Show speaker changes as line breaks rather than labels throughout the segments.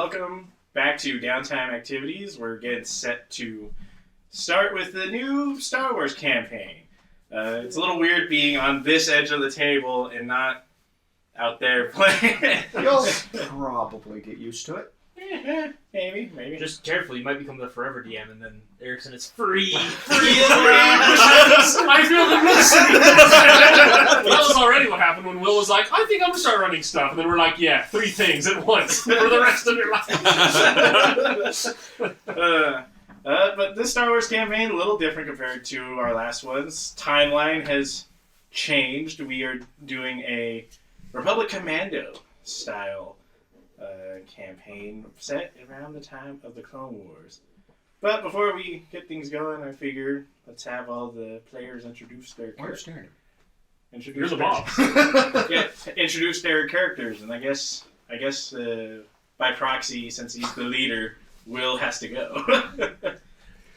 welcome back to Downtime Activities. We're getting set to start with the new Star Wars campaign. It's a little weird being on this edge of the table and not out there playing.
You'll probably get used to it.
Maybe.
Just careful, you might become the forever DM, and then Erickson is free.
I feel the missing. That was already what happened when Will was like, I think I'm going to start running stuff. And then we're like, yeah, 3 things at once for the rest of your life.
But this Star Wars campaign, a little different compared to our last ones. Timeline has changed. We are doing a Republic Commando style campaign set around the time of the Clone Wars. But before we get things going, I figured let's have all the players introduce their characters.
You're the boss.
Introduce their characters, and I guess by proxy, since he's the leader, Will has to go.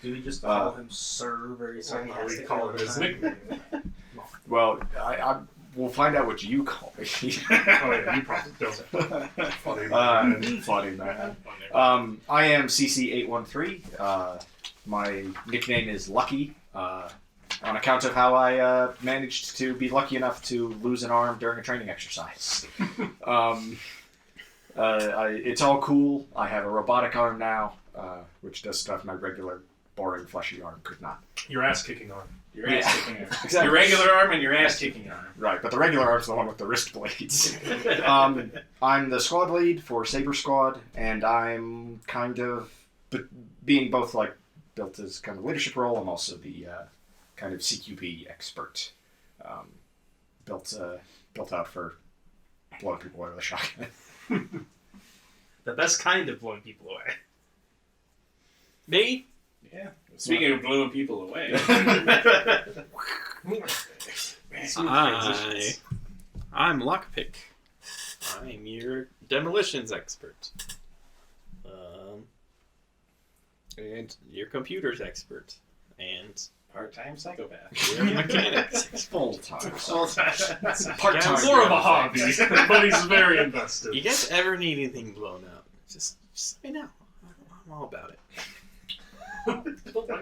Do we just call him Sir very
We call it his nickname.
Well, we'll find out what you call me.
Oh yeah, you probably don't.
Funny man. I am CC813. My nickname is Lucky, on account of how I managed to be lucky enough to lose an arm during a training exercise. It's all cool. I have a robotic arm now, which does stuff my regular, boring, fleshy arm could not.
Your ass-kicking arm.
Your ass-kicking arm.
Exactly.
Your regular arm and your ass-kicking arm.
Right, but the regular arm's the one with the wrist blades. I'm the squad lead for Sabre Squad, and I'm kind of, being both like built as kind of leadership role, I'm also the kind of CQB expert. Built out for blowing people away with a shotgun.
The best kind of blowing people away. Me?
Yeah. Speaking of blowing people away.
I'm Lockpick. I'm your Demolitions Expert. And your Computers Expert. And
Part-time psychopath.
your Mechanics Expert.
Full-time.
Part-time.
More of a hobby, but he's very invested.
You guys ever need anything blown out? Just let me know. I'm all about it.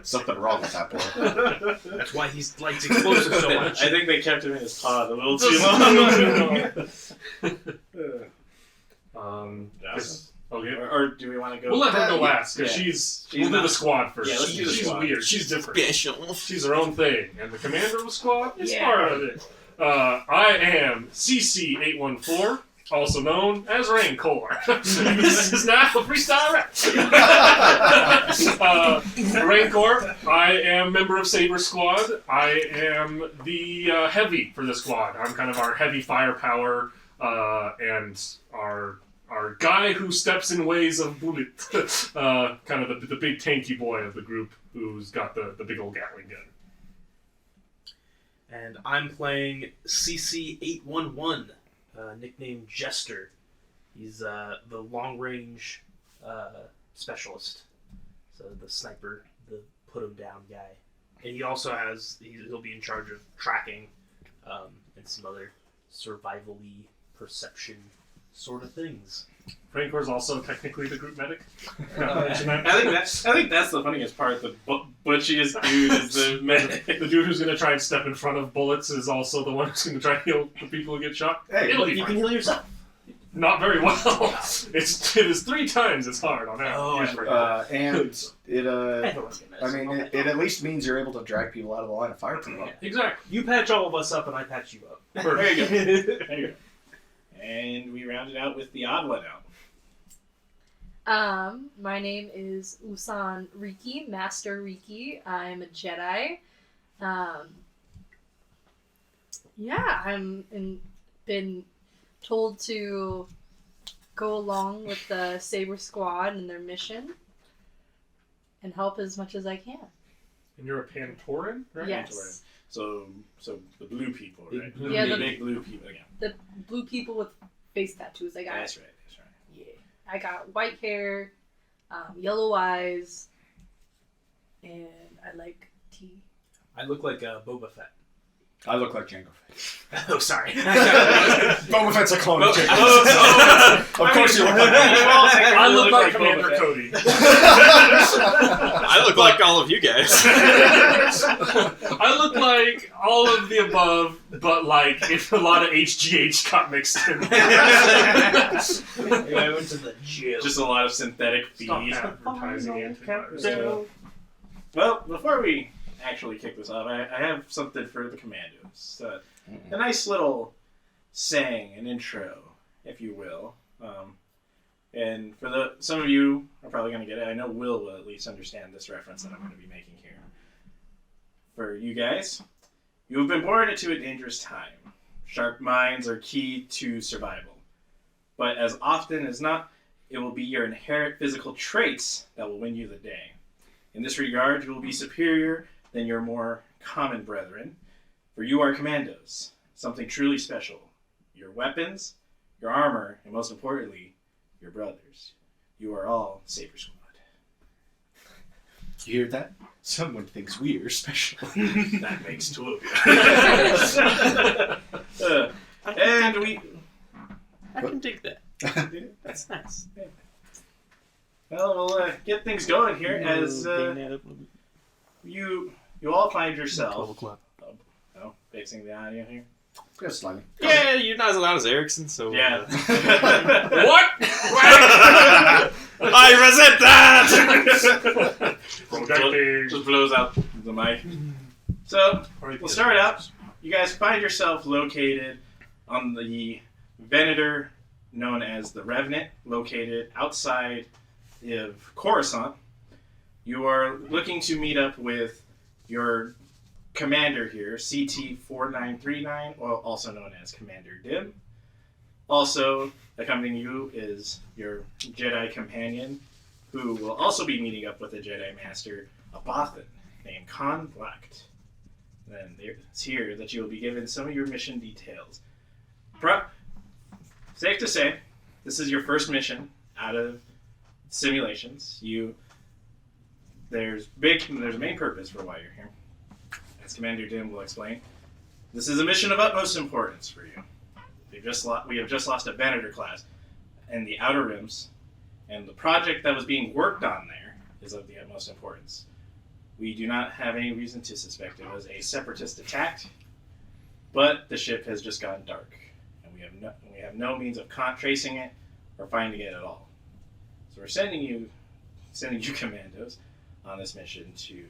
Something wrong with that boy.
That's why he likes explosives so much.
I think they kept him in his pod a little too
long.
Yes.
Okay.
Or do we want to go?
We'll let her go last, because
Yeah.
we'll do the squad first.
Yeah, let's do the
She's
squad.
weird. She's different.
Special.
She's her own thing. And the commander of the squad is
Yeah.
part of it. I am CC814, also known as Rancor. This is not a freestyle rap. Rancor, I am member of Sabre Squad. I am the heavy for the squad. I'm kind of our heavy firepower and our guy who steps in ways of bullet. Kind of the big tanky boy of the group who's got the big old Gatling gun.
And I'm playing CC811, nicknamed Jester. He's the long-range specialist. So the sniper, the put-him-down guy. And he also he'll be in charge of tracking and some other survival-y perception sort of things.
Rancor's also technically the group medic.
I think that's the funniest part. The butchiest dude is the medic.
The dude who's going to try and step in front of bullets is also the one who's going to try and heal the people who get shot.
Hey,
It'll be
You
fine.
can heal yourself.
Not very well. It is 3 times as hard on that.
Oh, I
usually.
and it
I
mean, it at least means you're able to drag people out of the line of fire pretty well.
Exactly.
You patch all of us up, and I patch you up.
There you go. There you go. And we rounded out with the odd one out.
My name is Usan Riki, Master Riki. I'm a Jedi. Been told to go along with the Sabre Squad and their mission and help as much as I can.
And you're a Pantoran, right?
Yes.
So the blue people, right?
Yeah,
the
the-
big blue people. Yeah.
The blue people with face tattoos. I got.
That's right.
Yeah. I got white hair, yellow eyes, and I like tea.
I look like Boba Fett.
I look like Jango Fett.
Oh, sorry.
Boba Fett's a clone of Jango. Of course you look like
I look like Commander Cody.
I look like all of you guys.
I look like all of the above, but like if a lot of HGH got mixed in.
I went to the gym.
Just a lot of synthetic feed.
Stop advertising antivirus.
Well, before we actually kick this off, I have something for the Commandos. A nice little saying, an intro, if you will. And for some of you are probably going to get it. I know Will at least understand this reference that I'm going to be making here. For you guys, you have been born into a dangerous time. Sharp minds are key to survival. But as often as not, it will be your inherent physical traits that will win you the day. In this regard, you will be superior than your more common brethren, for you are Commandos, something truly special. Your weapons, your armor, and most importantly, your brothers. You are all Sabre Squad.
You hear that? Someone thinks we are special.
That makes two of you. And we...
I can dig that. That's nice.
Well, we'll get things going here as you all find yourself... fixing the audio here.
Just slightly.
Yeah, you're not as loud as Erickson, so...
Yeah.
What?
I resent that!
Just blows out the mic. So, we'll start out. You guys find yourself located on the Venator known as the Revenant, located outside of Coruscant. You are looking to meet up with your commander here, CT-4939, or also known as Commander Dim. Also accompanying you is your Jedi companion, who will also be meeting up with the Jedi Master, a Bothan named Khan Blacked. Then it's here that you will be given some of your mission details. Safe to say, this is your first mission out of simulations. There's a main purpose for why you're here. As Commander Dim will explain, this is a mission of utmost importance for you. We have just lost a Venator class in the Outer Rims, and the project that was being worked on there is of the utmost importance. We do not have any reason to suspect it was a separatist attack, but the ship has just gone dark, and we have no means of tracing it or finding it at all. So we're sending you Commandos on this mission to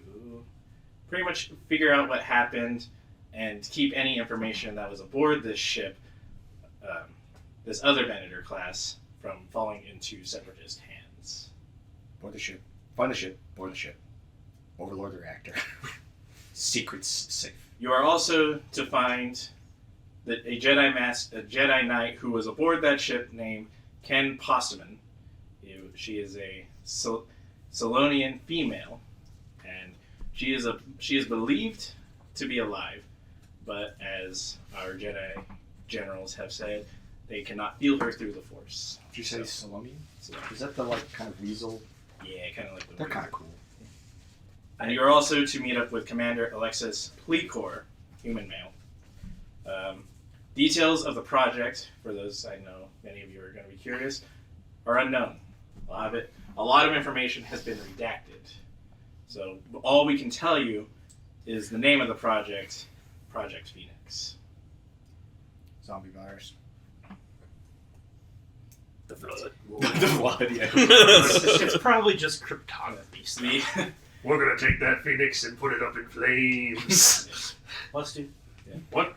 pretty much figure out what happened and keep any information that was aboard this ship, this other Venator class, from falling into separatist hands.
Board the ship. Find the ship. Board the ship. Overlord the reactor. Secrets safe.
You are also to find a Jedi Knight who was aboard that ship named Ken Postman. She is a Solonian female, and she is believed to be alive, but as our Jedi generals have said, they cannot feel her through the Force.
Did you say Solonian? Is that the kind of weasel?
Yeah, kind of like the
They're kind of cool.
And you're also to meet up with Commander Alexis Plecor, human male. Details of the project, for those I know many of you are going to be curious, are unknown. A lot of information has been redacted. So all we can tell you is the name of the project, Project Phoenix.
Zombie virus.
The flood.
The flood, yeah.
It's probably just cryptography stuff.
We're gonna take that Phoenix and put it up in flames.
Must do.
Yeah.
What?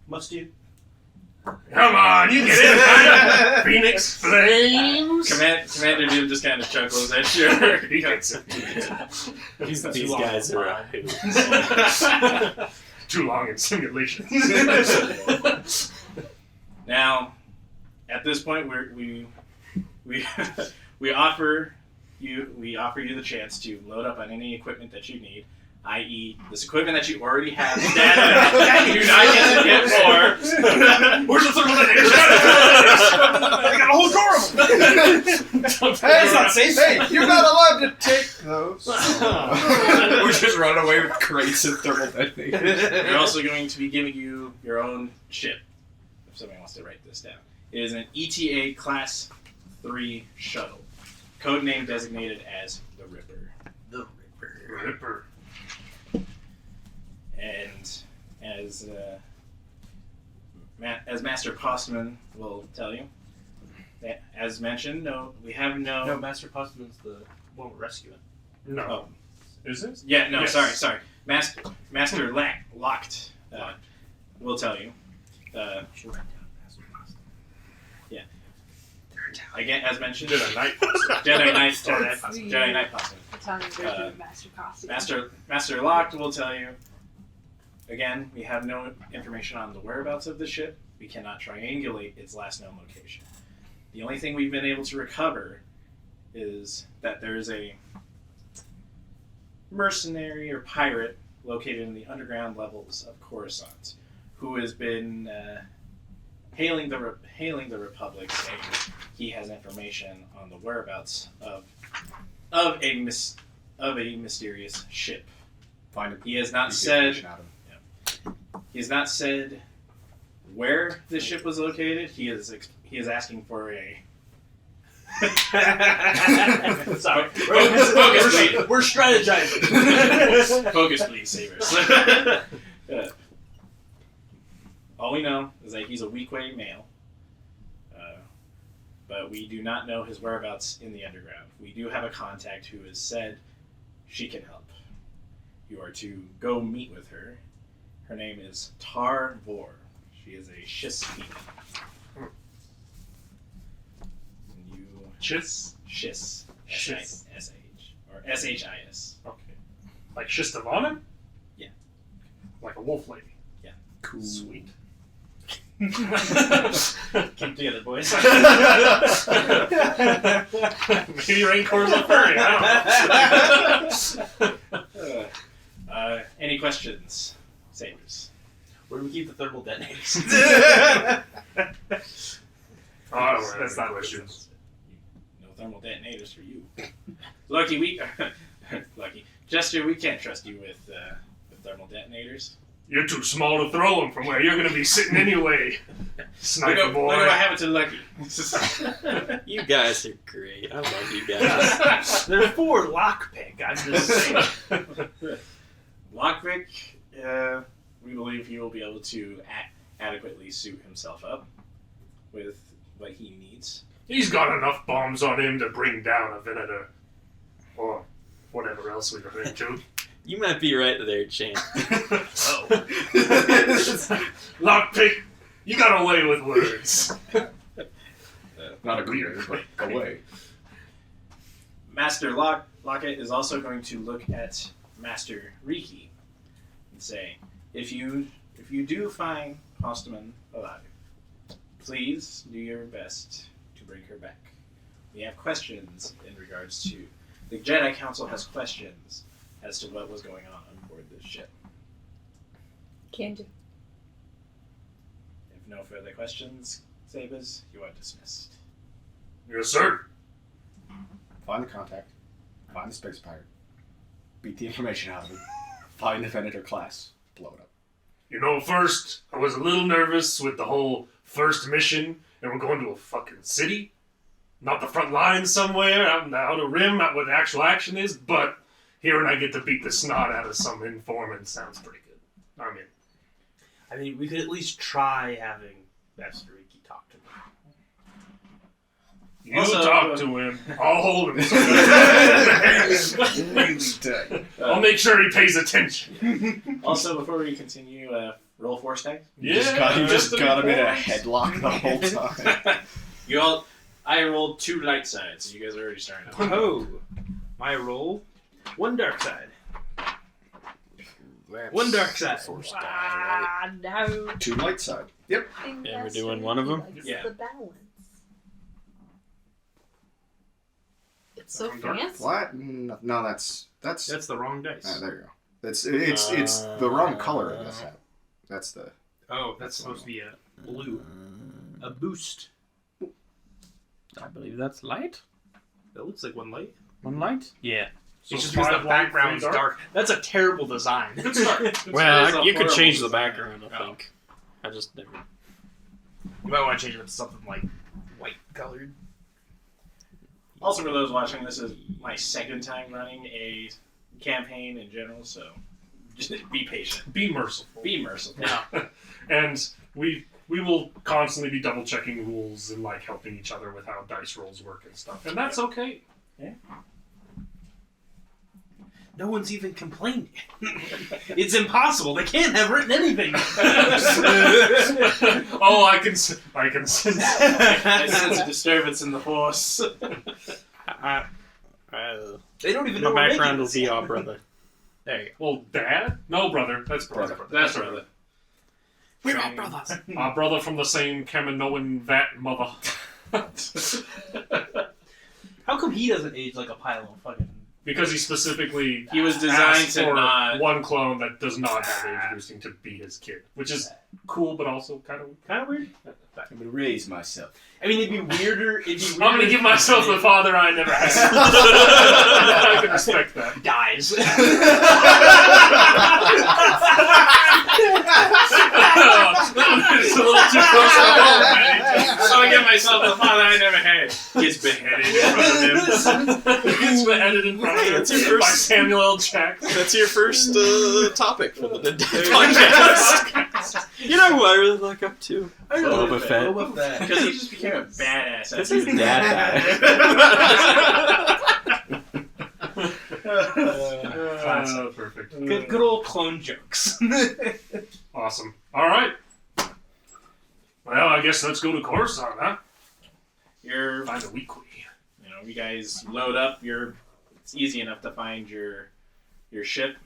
Must do.
Come on, you get it! Phoenix flames!
Commander Dim just kind of chuckles at your...
He gets it.
These guys are
Too long in simulations.
Now, at this point, we offer you the chance to load up on any equipment that you need, i.e., this equipment that you already have that you do not get to get more.
Where's the thermal detonator? I got a whole door of them! something.
Hey, it's not safe. Hey, you're not allowed to take those. We're just running away with crates of thermal detonators.
We're also going to be giving you your own ship. If somebody wants to write this down. It is an ETA Class 3 shuttle. Codename designated as the Ripper.
The Ripper.
Ripper.
And as Master Postman will tell you, that, as mentioned, we have
No,
no...
Master Postman's the one we're rescuing.
No.
Oh,
Is it?
yeah, no,
Yes.
sorry. Master Locked will tell you.
Should write down Master Postman.
Yeah. Again, as mentioned,
Jedi Knight.
Jedi Knight,
Jedi
Knight Postman.
Italian version of Master Costume.
Master Locked will tell you. Again, we have no information on the whereabouts of the ship. We cannot triangulate its last known location. The only thing we've been able to recover is that there is a mercenary or pirate located in the underground levels of Coruscant, who has been hailing the Republic, saying he has information on the whereabouts of a mysterious ship. He has not said. He has not said where the ship was located. He is asking for a.
Sorry.
Focus, please.
We're strategizing.
Focus, please, Sabres. All we know is that he's a weak-way male, but we do not know his whereabouts in the underground. We do have a contact who has said she can help. You are to go meet with her. Her name is Tar Vor. She is a Shiss female.
Chiss?
Shiss.
Shiss.
S-H. Or S-H-I-S.
Okay. Like Shistavana?
Yeah.
Like a wolf lady?
Yeah.
Cool.
Sweet.
Keep together, boys.
Maybe Rancor's a furry, I don't know.
Any questions? Sabres.
Where do we keep the thermal detonators?
Oh, that's not questions.
No thermal detonators for you. Lucky. Jester, we can't trust you with thermal detonators.
You're too small to throw them from where you're going to be sitting anyway. Sniper boy.
Look what happened to Lucky.
You guys are great. I love you guys.
They're for Lockpick, I'm just saying.
Lockpick, we believe he will be able to adequately suit himself up with what he needs.
He's got enough bombs on him to bring down a Venator. Or whatever else we run into.
You might be right there, Chan.
Oh. Lockpick, you got away with words.
Not a good but away.
Master Lockett is also going to look at Master Riki and say, if you do find Postman alive, please do your best to bring her back. We have questions in regards to... The Jedi Council has questions as to what was going on board this ship.
Can do.
If no further questions, Sabres, you are dismissed.
Yes, sir.
Find the contact. Find the space pirate. Beat the information out of him. Find the Venator class. Blow it up.
You know, first, I was a little nervous with the whole first mission, and we're going to a fucking city. Not the front lines somewhere, out in the outer rim, not where the actual action is, but hearing I get to beat the snot out of some informant sounds pretty good.
I mean, we could at least try having Master Riki talk to him.
You
Also,
talk to him, I'll hold him.
Really tight.
I'll make sure he pays attention.
Also, before we continue, roll 4 stacks.
You just got him in a headlock the whole time.
I rolled 2 light sides, so you guys are already starting out.
Oh, my roll, 1 dark side. 1 dark side.
No.
2 light side. Yep.
Yeah, we're doing one of them?
Yeah.
The balance. It's so
Dark
fancy.
What? No, that's
That's the wrong dice.
there you go. It's the wrong color in this hat. That's the.
Oh, that's supposed to be a blue. A boost.
I believe that's light.
That looks like one light.
One light?
Yeah.
So
It's just because
5
the
light,
background's
3
dark. That's a terrible design.
It's dark.
It's
Well,
a
you could
horrible
change the
design.
background, I think. I just never.
You might want to change it to something like white colored.
Also, for those watching, this is my second time running a campaign in general, so just be patient.
Be merciful.
Be merciful.
And we will constantly be double checking rules and like helping each other with how dice rolls work and stuff. And that's okay.
No one's even complaining. It's impossible. They can't have written anything.
Oh, I can sense.
I sense a disturbance in the force.
They don't even know
My
we're
background
making
will
this.
be our brother.
There you
Well, Dad? No, brother. That's brother.
That's brother.
go. We're all brothers.
Our brother from the same Kaminoan vat mother.
How come he doesn't age like a pile of fucking...
Because he specifically
He was designed
asked
to
for
not.
one clone that does not have age boosting to be his kid, which is cool, but also kind of
weird?
I'm gonna raise myself.
I mean, it'd be weirder.
I'm gonna give myself the father I never had. I can respect that.
dies.
It's a little too close to home, man.
I'm gonna give myself the father I never had. Gets beheaded in front of him.
It's been edited in front of
That's
him
your
by
first-
Samuel L. Jackson.
That's your first topic for the podcast. You know who I really look up to? Boba Fett.
Because he just became a badass.
This is dad
Perfect.
Good old clone jokes.
Awesome. All right. Well, I guess let's go to Coruscant, huh?
You're,
Find a weekly.
you guys load up. It's easy enough to find your ship.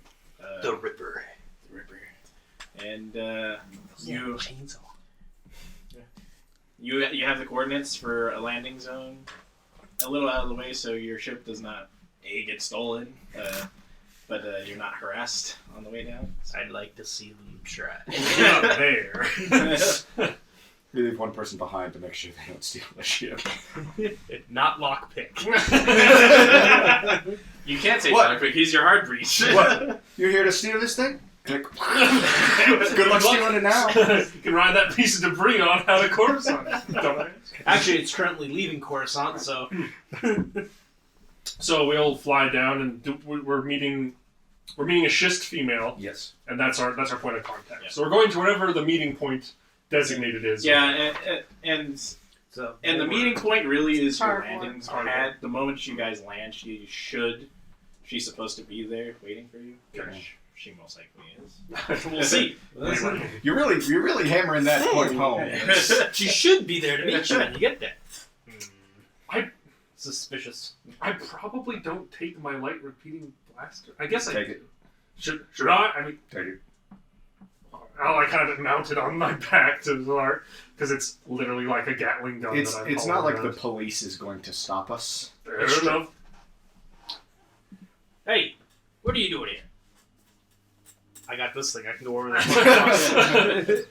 The Ripper.
The Ripper. And you
Chainsaw.
you have the coordinates for a landing zone a little out of the way, so your ship does not get stolen, but you're not harassed on the way down.
I'd like to see them try.
We're not there.
We leave one person behind to make sure they don't steal the ship.
Not Lockpick.
You can't say
What?
that, he's your hard breach.
What? You're here to steal this thing? Click. Good luck stealing it now.
You can ride that piece of debris on out of Coruscant. Dumbass.
Actually, it's currently leaving Coruscant, so...
So we all fly down, and we're meeting a schist female,
Yes.
and that's our point of contact.
Yeah.
So we're going to wherever the meeting point designated is.
Yeah, and
so
the meeting point really is your
Tarvor.
landing
Tarvor.
pad. The moment you guys land, she's supposed to be there waiting for you.
Okay.
Which she most likely is.
We'll see.
You're really hammering that point home.
She should be there to meet you when you get there. Suspicious.
I probably don't take my light repeating blaster. I guess I
Take
do.
it.
Should I? I mean,
Take it.
I'll like kind of mount it on my back to start because it's literally like a Gatling gun.
It's
that
it's
I'm
not like
hauling
the police is going to stop us.
around. Fair enough.
Hey, what are you doing here? I got this thing. I can go over there.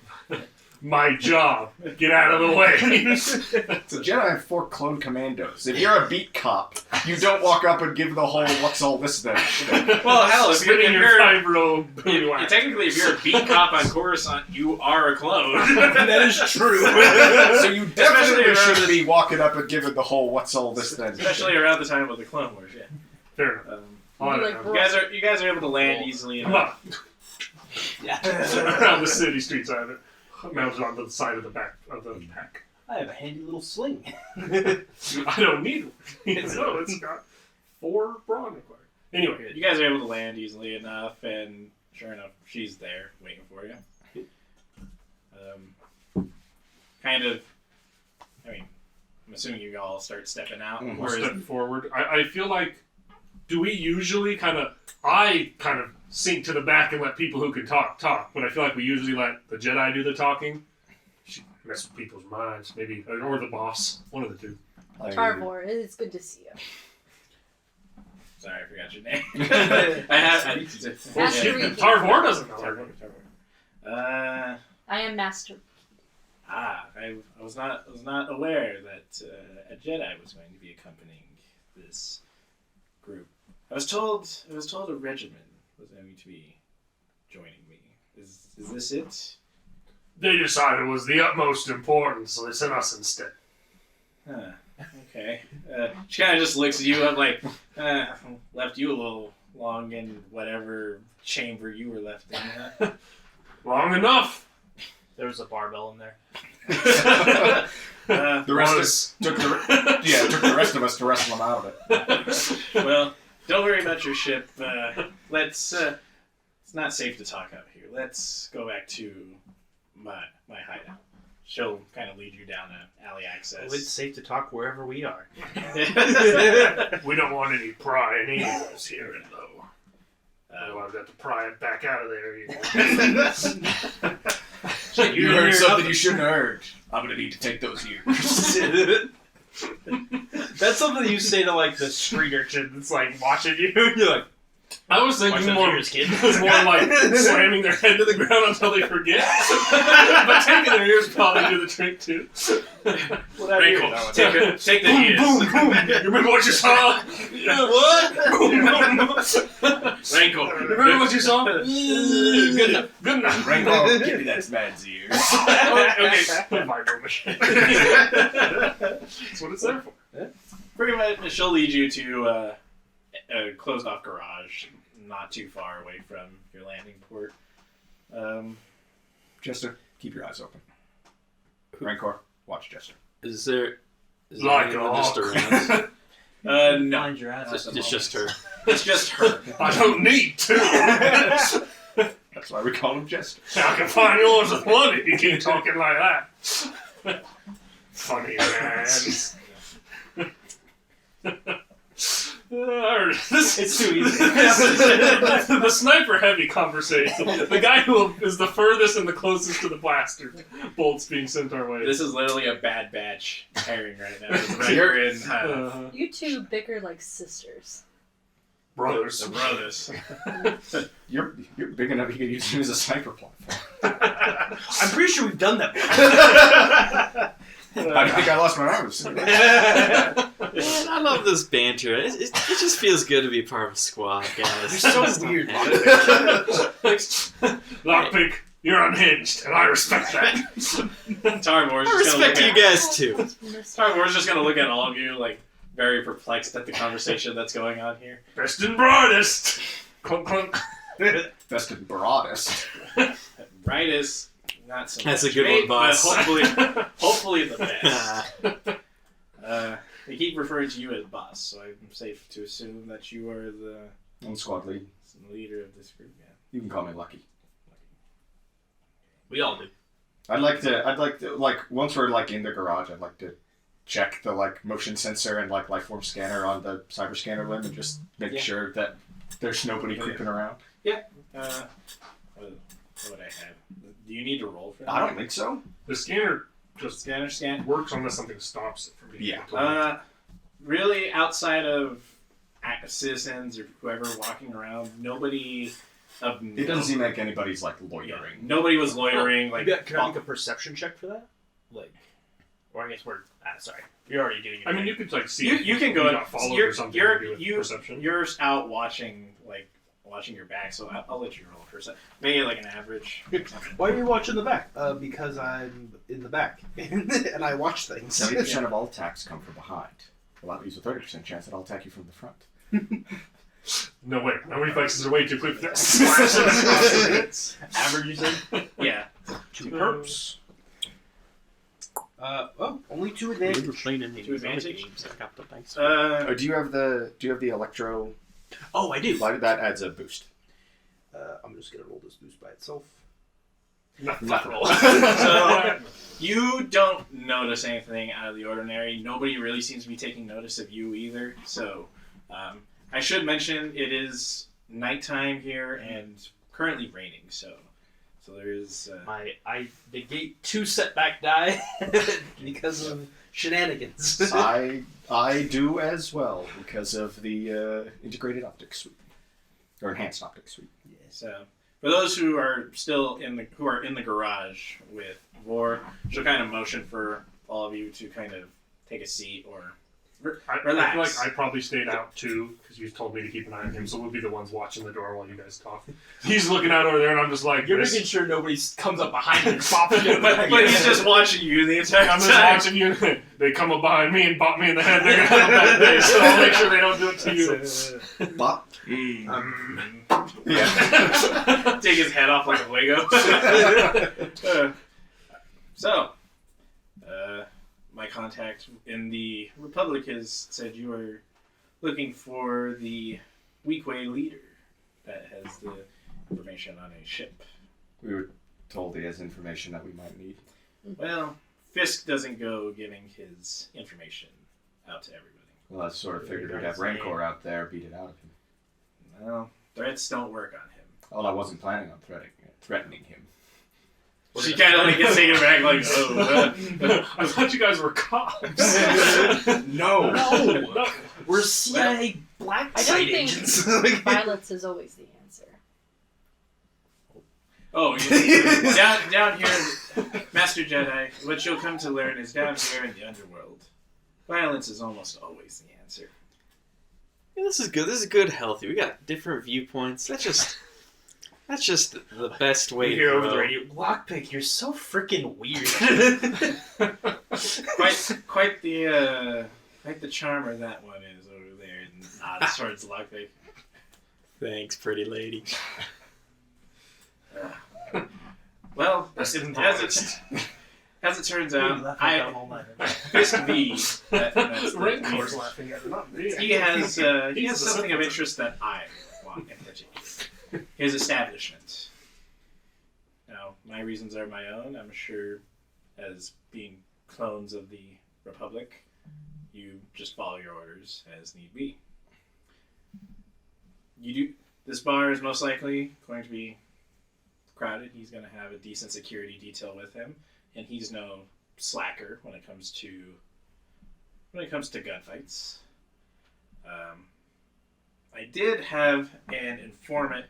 My job. Get out of the way.
The Jedi have 4 clone commandos. If you're a beat cop, you don't walk up and give the whole "what's all this then?" shit.
Well, hell, if
Spinning your
you're
vibro booty wax.
technically, if you're a beat cop on Coruscant, you are a clone.
That is true.
So you definitely
Especially
shouldn't be walking up and giving the whole "what's all this then?"
Especially around the time of the Clone Wars. Yeah.
Fair enough.
You, like,
You guys are able to land easily
Come
enough.
on.
Yeah.
Around the city streets, I have it mounted on the side of the back of the pack.
I have a handy little sling.
I don't need one. No, it's got 4 brawn required. Anyway,
You guys are able to land easily enough, and sure enough, she's there waiting for you. Kind of. I mean, I'm assuming you all start stepping out.
Mhm.
Or
we'll
is-
step forward. I feel like, do we usually I kind of sink to the back and let people who can talk, but I feel like we usually let the Jedi do the talking. She mess with people's minds, maybe, or the boss, one of the two.
Tarvor, it is good to see you.
Sorry, I forgot your name. I need to.
Master Riki.
Tarvor doesn't know.
Tarvor.
I am Master.
I was not aware that a Jedi was going to be accompanying this group. I was told a regiment was going to be joining me. Is this it?
They decided it was the utmost importance, so they sent us instead.
Huh. Okay. She kind of just looks at you up like, left you a little long in whatever chamber you were left in. Huh?
Long enough.
There was a barbell in there.
The rest took the rest of us to wrestle him out of it.
Well, don't worry about your ship. Let's. It's not safe to talk out here. Let's go back to my hideout. She'll kind of lead you down an alley access.
Well, it's safe to talk wherever we are.
We don't want any prying ears here, though. Otherwise, I've got to pry it back out of there.
You heard something you shouldn't have heard. I'm gonna need to take those ears.
That's something you say to like the street urchin that's like watching you. You're like,
I was
watch
thinking
those
more,
ears, kid.
more like slamming their head to the ground until they forget. But taking their ears probably do the trick too. Rancor, take the ears.
Boom,
boom. You remember what you saw?
What?
Rancor.
You remember what you saw? Good enough. Good enough.
Rancor, give me that man's ears.
Okay. Vibro machine. That's what it's there for.
Pretty much, she'll lead you to a closed-off garage, not too far away from your landing port.
Jester, keep your eyes open. Rancor, watch Jester.
Is there
Like
anyone
a
just
hawk.
around?
No.
Find your ass.
It's just her.
It's just her.
I don't need to.
That's why we call him Jester.
I can find yours with one if you keep talking like that. Funny man.
It's too easy.
The sniper heavy conversation. The guy who is the furthest and the closest to the blaster bolts being sent our way.
This is literally a bad batch pairing right now.
You're
in
You two bicker like sisters.
brothers.
the brothers.
You're big enough you can use him as a sniper platform.
I'm pretty sure we've done that before.
I think I lost my arms.
Man, I love this banter. It just feels good to be part of a squad, guys.
You're so weird.
Lockpick, you're unhinged, and I respect that.
Tarbor's
I respect you guys too.
Tarbor's just gonna look at all of you like very perplexed at the conversation that's going on here.
Best and brightest. Clunk clunk.
Best and broadest.
Brightest, not so
That's
much.
a good one,
Maybe,
boss.
But hopefully the best. They keep referring to you as boss, so I'm safe to assume that you are the
I'm squad lead.
leader of this group. Yeah.
You can call me Lucky.
We all do.
I'd like to, once we're, like, in the garage, I'd like to check the, like, motion sensor and, like, lifeform scanner on the cyber scanner limb and just make sure that there's nobody creeping around.
What would I have? Do you need to roll for that?
I don't think so.
The scanner just
Scan.
works unless something stops it from being
Yeah.
able to
Really, outside of citizens or whoever walking around, nobody of
It doesn't seem like anybody's, like, loitering.
Nobody was loitering. Like,
Can I make a perception check for that? Like, or I guess we're. Sorry, you're already doing.
I mean, you could, like, see
you can go.
got followed
You're
or something
you're
maybe with perception.
you're out watching your back, so I'll let you roll for a second. Maybe like an average.
Why are you watching the back? Because I'm in the back and I watch things.
70% of all attacks come from behind. Well, that leaves a 30% chance that I'll attack you from the front.
No way. My reflexes are way too quick for that.
Average, you said?
Yeah.
2 perps. Only 2 advantage.
We were playing any
To advantage?
games a couple of times.
Oh, do you have the electro?
Oh, I do.
That adds a boost.
I'm just gonna roll this boost by itself.
Nothing.
So you don't notice anything out of the ordinary. Nobody really seems to be taking notice of you either. So I should mention it is nighttime here and currently raining. So there is.
I negate 2 setback die because of shenanigans.
I do as well because of the integrated optics suite or enhanced optics suite.
So for those who are still in the garage with Vor, she'll kind of motion for all of you to kind of take a seat or
I
Relax.
feel like I probably stayed out too, because you told me to keep an eye on him, so we'll be the ones watching the door while you guys talk. He's looking out over there, and I'm just like,
You're
this.
making sure nobody comes up behind you and pops you.
But he's just watching you the entire
I'm
time.
just watching you. They come up behind me and bop me in the head. They're gonna have a bad day, so I'll make sure they don't do it to you.
Bop.
Yeah. Take his head off like a Lego. My contact in the Republic has said you are looking for the Weequay leader that has the information on a ship.
We were told he has information that we might need.
Well, Fisk doesn't go giving his information out to everybody.
Well, I sort of figured we'd have Rancor out there beat it out of him.
Well, threats don't work on him.
Well, I wasn't planning on threatening him.
She kind of like gets taken back, like,
I thought you guys were cops.
No.
No. We're CIA black
I
site
don't think
agents.
violence is always the answer.
Oh, yeah. down here, Master Jedi, what you'll come to learn is down here in the underworld, violence is almost always the answer.
Yeah, this is good. This is good, healthy. We got different viewpoints. That's just the best way
We
to
hear over
grow.
the radio, Lockpick, you're so freaking weird.
Quite the charmer that one is over there, and nods towards Lockpick.
Thanks, pretty lady.
Well, as it turns out, Fisk V, that's the
Rancor's
leader.
laughing at it, not me.
He has
He's the
something of
simpleton.
interest that I want in particular. His establishment. Now, my reasons are my own. I'm sure, as being clones of the Republic, you just follow your orders as need be. This bar is most likely going to be crowded. He's going to have a decent security detail with him, and he's no slacker when it comes to gunfights. I did have an informant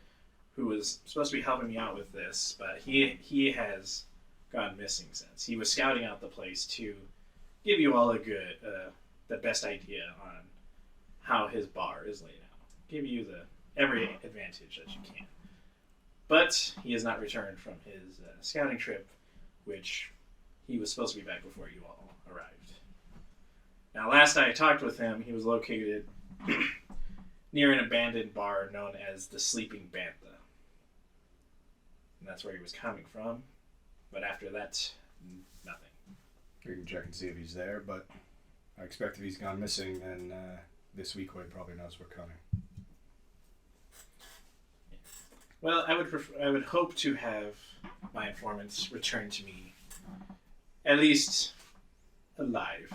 who was supposed to be helping me out with this, but he has gone missing since. He was scouting out the place to give you all the best idea on how his bar is laid out. Give you every advantage that you can. But he has not returned from his scouting trip, which he was supposed to be back before you all arrived. Now, last I talked with him, he was located near an abandoned bar known as the Sleeping Bantha. And that's where he was coming from. But after that, nothing.
We can check and see if he's there, but I expect if he's gone missing, then this Weequay probably knows we're coming.
Well, I would hope to have my informants return to me, at least alive.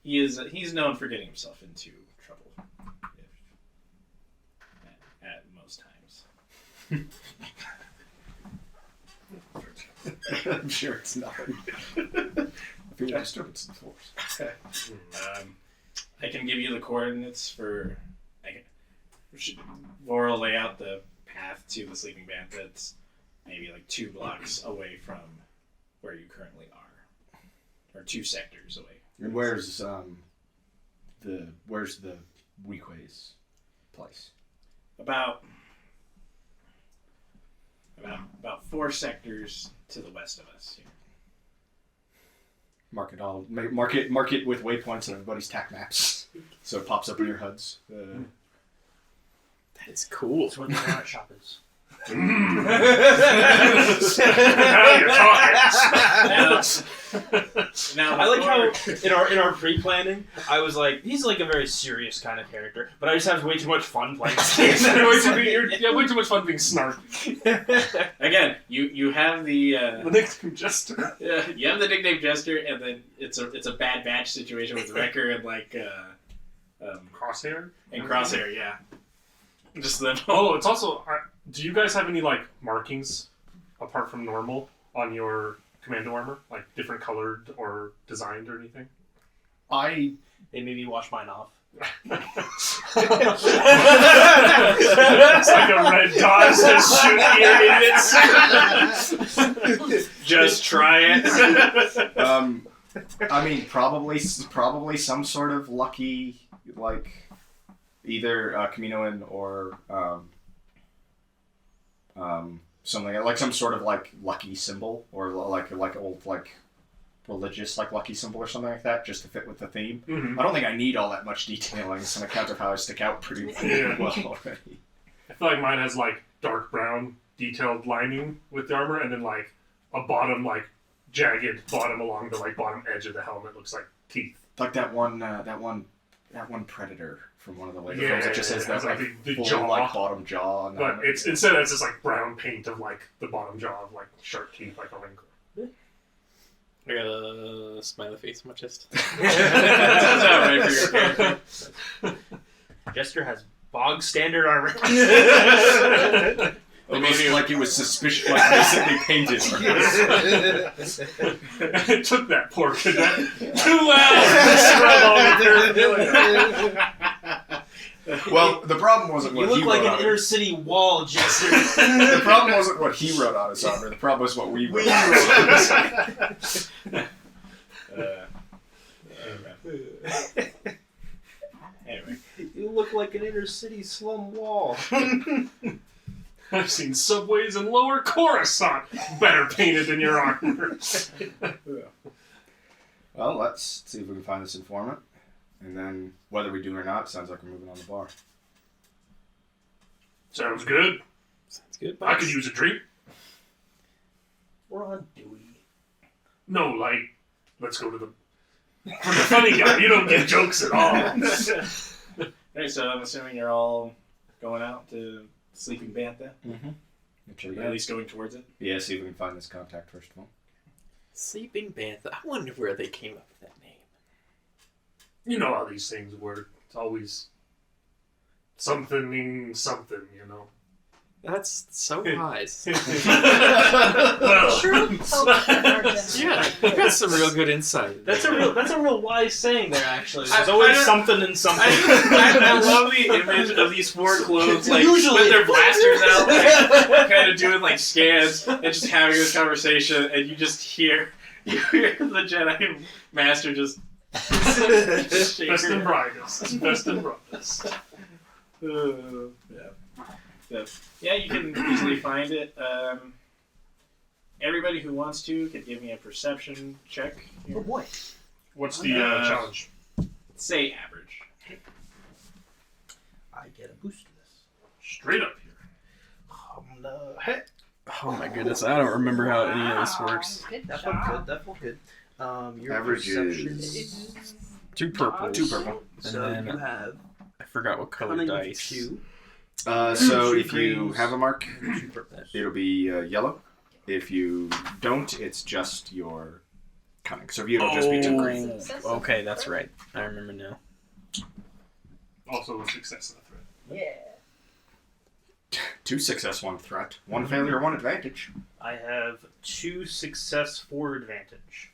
He's known for getting himself into trouble at most times.
I'm sure it's nothing. I feel a disturbance in the force.
I can give you the coordinates for. Laura will lay out the path to the Sleeping Bantha. That's maybe like 2 blocks away from where you currently are, or 2 sectors away.
And where's the Weequay's place?
About 4 sectors to the west of us here.
Mark it with waypoints on everybody's TAC maps, so it pops up in your HUDs.
That's cool.
That's what the donut shop is.
Now you're talking.
Now
I like how in our pre-planning, I was like, he's like a very serious kind of character, but I just have way too much fun playing this game.
You have way too much fun being snarky.
Again, you have the
The nickname Jester.
you have the nickname Jester, and then it's a bad batch situation with Wrecker and
Crosshair?
and Crosshair. Yeah, just them.
Oh, it's also... do you guys have any, markings, apart from normal, on your commando armor? Like, different colored or designed or anything?
They made me wash mine off.
It's like a red dot says shoot
Just try it.
I mean, probably some sort of lucky, like, either Kaminoan or something like some sort of like lucky symbol or like old like religious like lucky symbol or something like that, just to fit with the theme.
Mm-hmm.
I don't think I need all that much detailing. It's on account of how I stick out pretty well already.
I feel like mine has like dark brown detailed lining with the armor, and then like a bottom like jagged bottom along the like bottom edge of the helmet looks like teeth.
Like that one Predator from one of the later
Yeah,
films that just says that
like
like
the
full
jaw.
like bottom jaw. And
But it's instead it's just like brown paint of like the bottom jaw of like sharp teeth like a Rancor.
I got a smiley face on my chest.
Sounds about right for your character.
Jester has bog standard armor.
It looks like it was suspicious, like basically painted.
It took that poor cadet 2 hours to scrub all the paraphernalia.
Well, the problem wasn't what
You
he
look like
wrote
an
on
inner city wall, Jester.
The problem wasn't what he wrote on his armor. The problem was what we wrote on his armor.
Anyway.
You look like an inner city slum wall.
I've seen subways in lower Coruscant better painted than your armor.
Well, let's see if we can find this informant. And then, whether we do or not, sounds like we're moving on the bar.
Sounds good.
Sounds good.
I could use a drink.
We're on Dewey.
No, like, let's go to the... For the funny guy, you don't get jokes at all.
Alright, so I'm assuming you're all going out to Sleeping Bantha?
Mm-hmm.
Or at least going towards it?
Yeah, see if we can find this contact first of all.
Sleeping Bantha. I wonder where they came up with that name.
You know how these things work. It's always something, you know.
That's so wise.
Well,
True hope in our generation.
Yeah, you got some real good insight.
That's a real wise saying there. Actually, there's
I
always
don't-
something and something.
I love the image of these four clothes, like,
Usually.
with their blasters out, like, kind of doing, like, scans, and just having this conversation, and you hear the Jedi Master just shake
best
her
and
head.
brightest. Best and brightest.
Yeah. So, yeah, you can easily find it. Everybody who wants to can give me a perception check.
Oh boy.
What's the challenge?
Say average.
I get a boost to this.
Straight up here.
No, hey.
Oh my goodness, I don't remember how any of this works.
Good
That
job.
felt good. That felt good. Your
Average
perception
is-
2 purple.
2 purple.
So
And
you
then
have
I forgot what color
cunning of
dice.
2.
So
Two
if you
greens.
have a mark,
2 purple.
it'll be yellow. If you don't, it's just your cunning. So it'll just be 2 green.
Success.
Okay, that's right. I remember now.
Also a success in the threat.
Yeah.
2 success, 1 threat. 1 failure, 1 advantage.
I have 2 success, 4 advantage.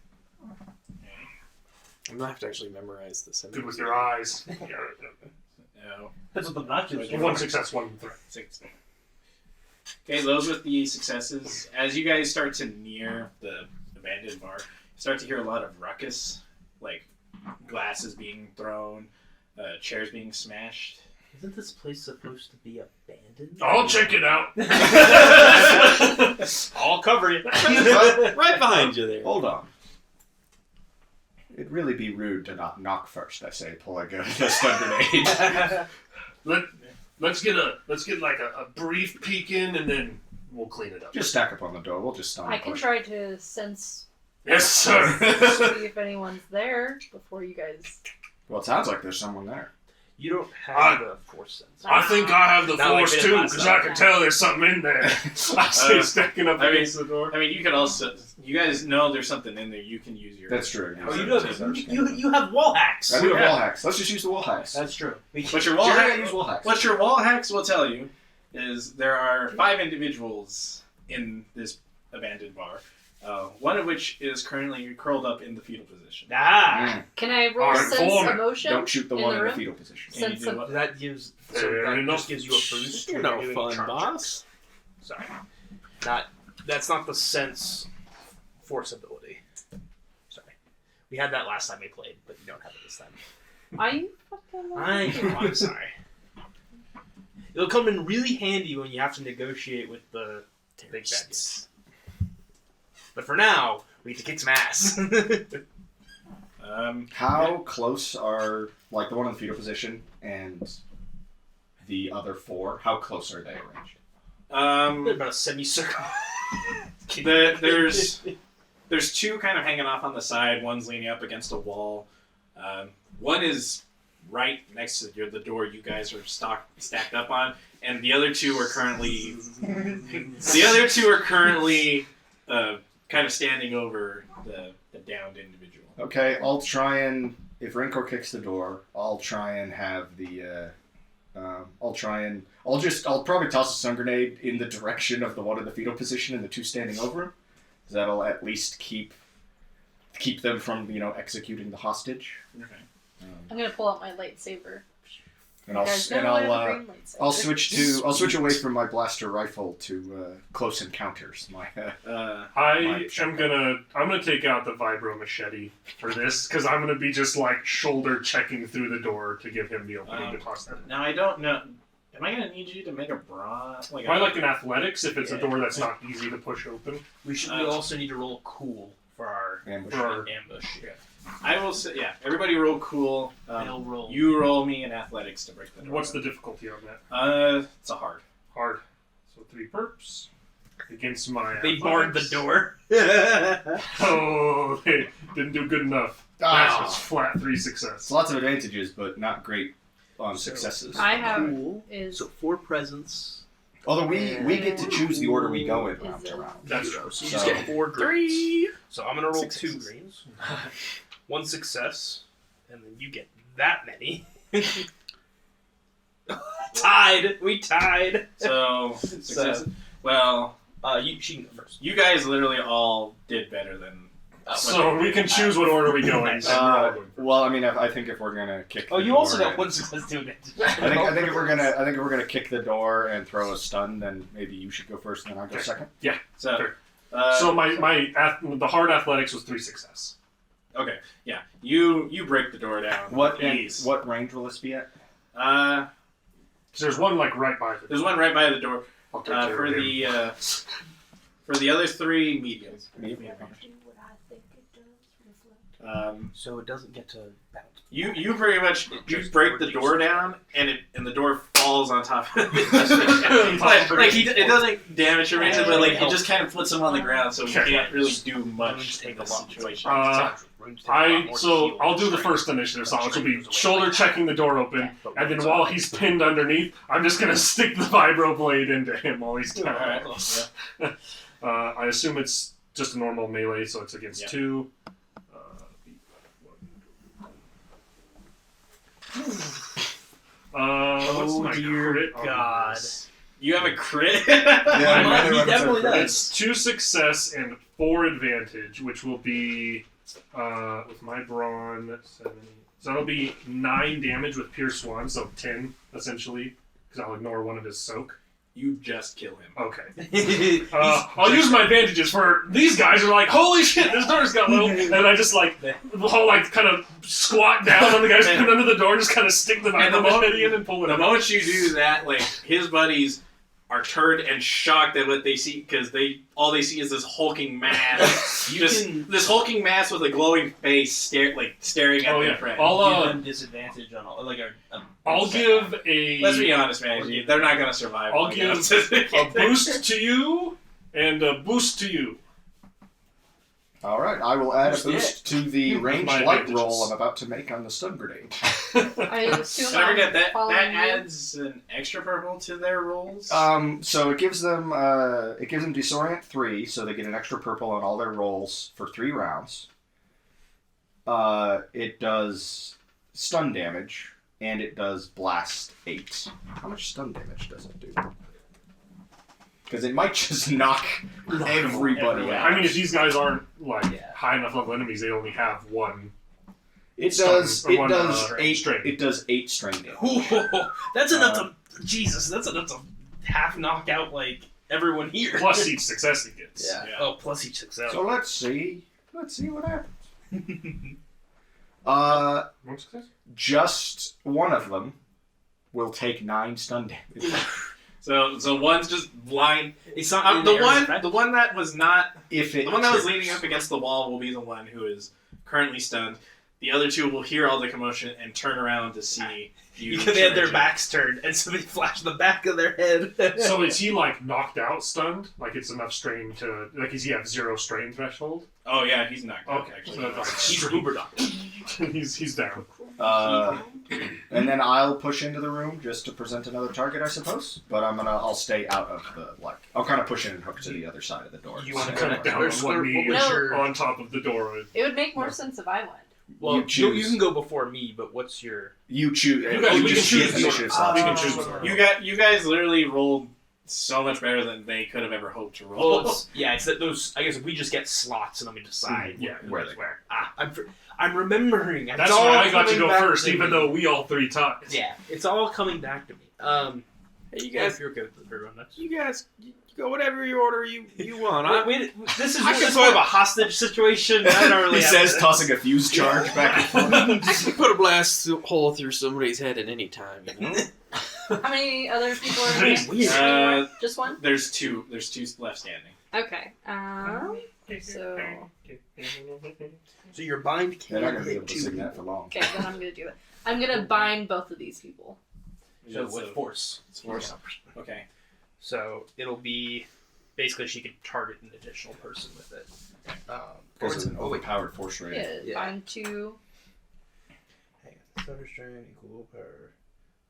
I'm gonna have to actually memorize this.
Good with your eyes.
No.
That's what the binoculars
One success, 1 threat.
6. Okay, those with the successes. As you guys start to near the abandoned bar, you start to hear a lot of ruckus, like glasses being thrown, chairs being smashed.
Isn't this place supposed to be abandoned?
I'll check it out.
I'll cover it.
Right behind you there.
Hold on. It'd really be rude to not knock first, I say, pulling a stun grenade.
Let's get like a brief peek in, and then we'll clean it up.
Just stack up on the door. We'll just stun
I
and
can
push.
try to sense,
Yes, sir.
see if anyone's there before you guys.
Well, it sounds like there's someone there.
You don't have a force sense.
I think I have the
Not like
force
we did
too,
last
because
time.
I can tell there's something in there. I say stacking up
I mean-
against the door.
I mean, you could also, you guys know there's something in there. You can use your.
That's true.
Oh, you have wall hacks.
I do have
Yeah.
wall hacks. Let's just use the wall hacks.
That's true.
What your wall
Jerry, I
hack,
use wall hacks.
what your wall hacks will tell you is there are 5 individuals in this abandoned bar. One of which is currently curled up in the fetal position.
Ah,
Can I roll
Alright,
sense
former.
emotion?
Don't shoot the
in
one
the
in the
room?
fetal position.
Can you
Sense
do
of
what?
that gives so
Fair
that
enough.
just gives you a boost.
You're
when
no
doing
fun,
charge
boss.
checks. Sorry, that's not the sense force ability. Sorry, We had that last time we played, but you don't have it this time.
Are you fucking
I'm sorry. It'll come in really handy when you have to negotiate with the big bad guys. But for now, we need to kick some ass.
How close are, like, the one in the fetal position and the other 4, how close are they arranged?
They're about a semicircle.
There's 2 kind of hanging off on the side. One's leaning up against a wall. One is right next to the door you guys are stacked up on, and the other 2 are currently kind of standing over the downed individual.
Okay, I'll try and, if Rancor kicks the door, I'll try and have the, I'll probably toss a stun grenade in the direction of the one in the fetal position and the 2 standing over him. Because that'll at least keep them from, executing the hostage.
Okay.
I'm gonna pull out my lightsaber.
And
You guys know I have a green lightsaber.
I'll switch away from my blaster rifle to close encounters.
I'm gonna take out the vibro machete for this because I'm gonna be just like shoulder checking through the door to give him the opening to toss that.
Now I don't know. Am I gonna need you to make a brawn?
I like in athletics if it's a door that's not easy to push open.
We also need to roll cool for our ambush.
Yeah.
I will say, yeah. Everybody roll cool.
They'll roll.
You roll me in athletics to break the door.
What's the difficulty on that?
It's a hard.
Hard. So 3 perps against my.
They barred the door.
Oh, they didn't do good enough. That was flat 3 success.
Lots of advantages, but not great successes.
I have
Cool.
is
So 4 presents.
Although we get to choose the order we go in round
Is
to
it-
round.
That's true. So you
So-
just get 4 greens.
3.
So I'm gonna roll
Successes.
2 greens. 1 success, and then you get that many. Tied. We tied.
So, success. Well,
She can go first.
you guys literally all did better than.
So we can choose what order we go in. So we're all going first.
Well, I mean, I think if we're gonna kick.
Oh,
the
you
door
also got
in-
1 success too.
I think if we're gonna kick the door and throw a stun, then maybe you should go first, and then I'll go
Okay.
second.
So,
Sure. So the hard athletics was 3 success.
okay, yeah. You break the door down.
What
Ease.
what range will this be at?
Because there's one like right by the.
There's one right by the door.
I'll take care
For
of him.
the other 3 mediums.
So it doesn't get to bounce.
You pretty much you break the door down and the door falls on top of it. It doesn't damage or anything, but it just kind of puts him on the ground, so he can't really do much in this situation.
I'll do the first initiative, so which will be shoulder checking the door open, and then while he's pinned underneath, I'm just gonna stick the vibro blade into him while he's down.
Alright.
I assume it's just a normal melee, so it's against 2. What's my crit on
God.
this?
You have a crit?
He definitely does.
It's 2 success and 4 advantage, which will be with my brawn 7. So that'll be 9 damage with Pierce 1, so 10 essentially, because I'll ignore one of his soak.
You just kill him.
Okay. I'll use my advantages for these guys are like, holy shit, this door's got little, and I just kind of squat down on the guys pinned under the door, just kind of stick the machete in and pull it
The
out.
moment you do that, his buddies are turned and shocked at what they see because all they see is this hulking mass. This hulking mass with a glowing face staring at their friend.
I'll give them disadvantage on all,
I'll give a.
Let's be honest, man. They're not gonna survive.
I'll give a boost to you and a boost to you.
All right, I will add a boost to the ranged
My
light
advantages.
roll I'm about to make on the stun grenade.
I assume
Don't forget that
following you.
adds an extra purple to their rolls.
So it gives them disorient 3, so they get an extra purple on all their rolls for 3 rounds. It does stun damage, and it does blast 8. How much stun damage does it do? Because it might just knock everybody out.
I mean, if these guys aren't high enough level enemies, they only have 1.
It
stun,
does.
or
It
one,
does 8.
strain.
It does 8 strain damage.
That's enough to Jesus. That's enough to half knock out everyone here.
Plus each success he gets.
Yeah. Oh, plus each success.
So let's see what happens.
One success?
Just one of them will take 9 stun damage.
So one's just blind.
It's not
The one that was not
If it
the one that was
triggers.
leaning up against the wall will be the one who is currently stunned. The other two will hear all the commotion and turn around to see you.
Because they had their
charging.
backs turned, and so they flashed the back of their head.
So is he like knocked out, stunned? Like it's enough strain to like? Does he have 0 strain threshold?
Oh yeah, he's knocked out.
Okay,
Actually,
so that's
He's Uber Doctor.
he's down.
And then I'll push into the room just to present another target, I suppose. But I'll stay out of the I'll kind of push in and hook to the other side of the door.
You wanna
So-
come
Down on one knee
what was your-
on top of the door.
It would make more sense if I went.
Well,
You
you
choose.
can go before me, but what's your...
You choose.
You guys-
you
we
just
can
choose
choose
initiative
the
slots.
We can choose.
You guys literally rolled so much better than they could have ever hoped to roll.
Well, it's that those... I guess if we just get slots and then we decide
Yeah,
where
who's
they
where. I'm remembering.
That's
It's all
why I got to
coming
go
back
first,
to
even
me.
though we all 3 times.
Yeah, it's all coming back to me.
Hey, you
Guys,
guys,
you're okay with everyone. That's...
you go whatever you order you want.
Wait, this is
I can
more of
put-
a hostage situation. I don't really
He
have
says,
this.
tossing a fuse charge back and forth.
I can put a blast hole through somebody's head at any time. You know?
How many other people are
Nice.
in here?
Uh,
Just one?
There's two left standing.
Okay. So...
So your bind
They're
can't
not going to be
hit
able to
2
sing that for long.
Okay, then I'm gonna do it. I'm gonna bind both of these people.
So with force.
It's force. Okay.
So it'll be basically she could target an additional person with it.
Because of an
wait.
overpowered force rating.
Yeah,
Yeah.
bind 2.
Hang on. Thunder strain equal power.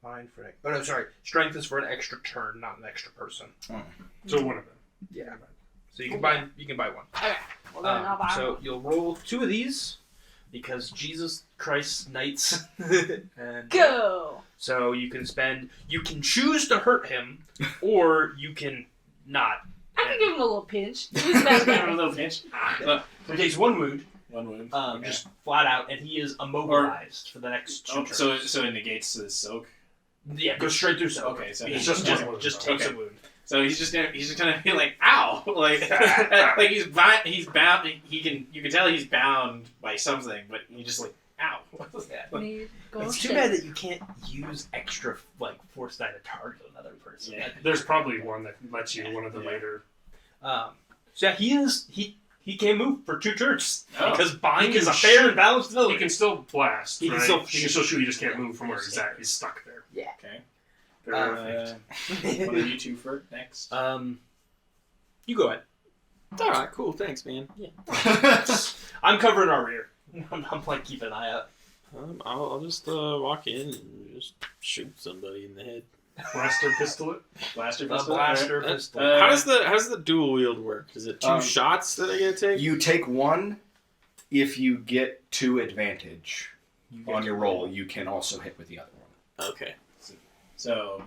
Bind for oh no, sorry. Strength is for an extra turn, not an extra person.
So one of them.
Yeah. So you can bind one.
Okay. Well, then I'll bind
So you'll roll 2 of these because Jesus Christ Knights. And
Go!
so you can choose to hurt him, or you can not.
I can give him a little pinch. He's back
A
there.
little pinch.
So he takes 1 wound,
One wound.
just flat out, and he is immobilized for the next 2 turns.
So it negates the soak.
Yeah, goes straight through. So
Okay, so
he
it's
just
just one wound.
takes
Okay.
a wound.
So he's just gonna be like, ow, like he's bound. You can tell he's bound by something, but he just like, ow.
Need go
It's too
shit.
bad that you can't use extra force die to target another person.
Yeah.
There's probably one that lets you one of the
Yeah.
later.
So yeah, he can't move for 2 turns
Oh.
because bind
He
is
can
a fair
shoot.
and balanced
He
ability.
can still blast.
He can
right?
still
He can still shoot. He just can't move from where
Yeah.
he's at. He's stuck there.
Okay.
Perfect.
One of you two for next.
You go ahead.
All right, cool. Thanks, man.
I'm covering our rear. I'm like keeping an eye out.
I'll just walk in and just shoot somebody in the head.
Blaster pistolet.
Blaster
A
pistol.
blaster
Alright.
pistol.
How does the dual wield work? Is it 2 shots that I get to take?
You take 1 if you get 2 advantage on your roll. You can also hit with the other one.
Okay.
So,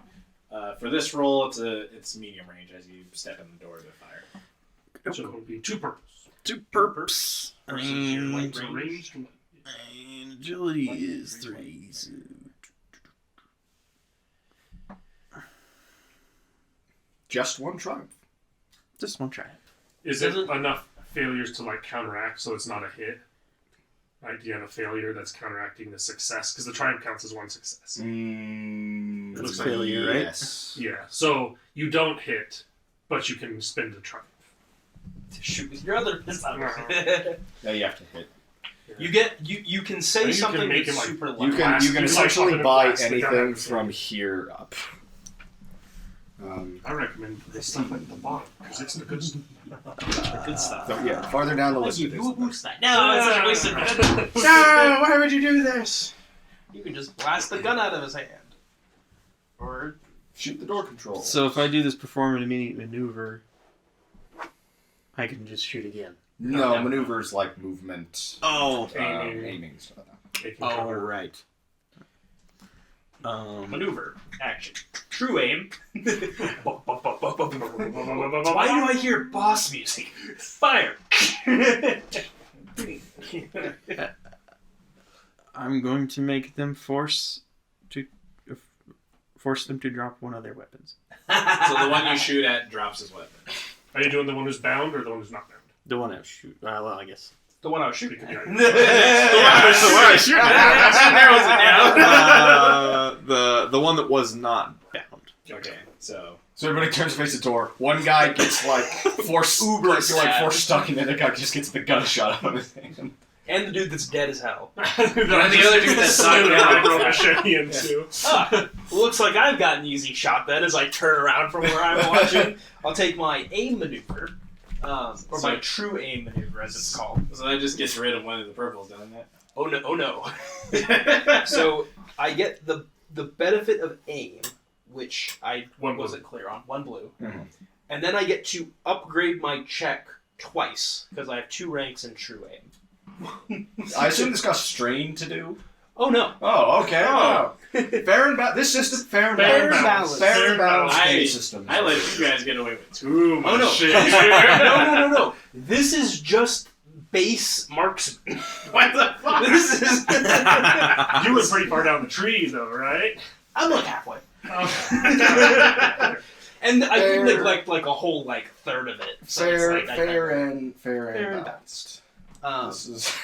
for this roll, it's medium range as you step in the door to fire.
So it would be 2 purples.
2 perps.
Versus your light
So
range.
ranged.
And agility is 3. So...
Just 1 triumph.
Just one try.
Is it enough failures to like counteract so it's not a hit? Like, do you have a failure that's counteracting the success? Because the triumph counts as 1 success.
That's
That's a failure, right?
Yes.
Yeah. So you don't hit, but you can spend a triumph.
To shoot with your other pistol.
No, you have to hit.
You can say
Or you can
something
make
that's
him, like,
super
You
loud.
can
Blast.
you can
You can, like,
essentially
fucking
buy
blast the gun
anything
out.
from here up.
I recommend the stuff at the bottom because it's the good stuff.
Good stuff.
So yeah, farther down the
I'll
list.
give
it
you a
is.
boost die. No, it's such a waste of time.
No! Why would you do this?
You can just blast the gun out of his hand. Or
Shoot the door control.
So if I do this perform an immediate maneuver, I can just shoot again.
No, maneuvers like movement,
Oh.
aiming stuff like that.
They can
Oh,
cover.
right.
maneuver. Action. True aim. Why
Why
do I hear boss music? Fire.
I'm going to make them force them to drop one of their weapons.
So the one you shoot at drops his weapon.
Are you doing the one who's bound or the one who's not bound?
The one I shoot. Well, I guess
The one I was shooting.
It could be
at.
either.
The one that was not bound.
Okay, so
So everybody turns to face the door. One guy gets like force force stuck, and the other guy just gets the gunshot out of his hand.
And the dude that's dead as hell.
The
other dude that's knocked down.
machete into.
Looks like I've got an easy shot then as I turn around from where I'm watching. I'll take my aim maneuver. Or my true aim maneuver, as it's called.
So that just gets rid of one of the purples, doesn't it?
Oh no. So I get the benefit of aim, which I wasn't clear on. 1 blue.
Mhm.
And then I get to upgrade my check twice, because I have 2 ranks in true aim.
I assume this got strain to do.
Oh no.
Oh, okay. Oh. Fair and balanced. This system, fair and balanced. Fair and balanced game system.
I let you guys get away with too much
Oh no.
shit.
No. This is just base Marksman.
What the fuck?
This is...
You were pretty far down the tree, though, right?
I'm like halfway.
Oh.
And I
Fair.
did neglect like a whole like third of it. So it's
Fair,
like, I
fair
kinda-
and balanced. This is,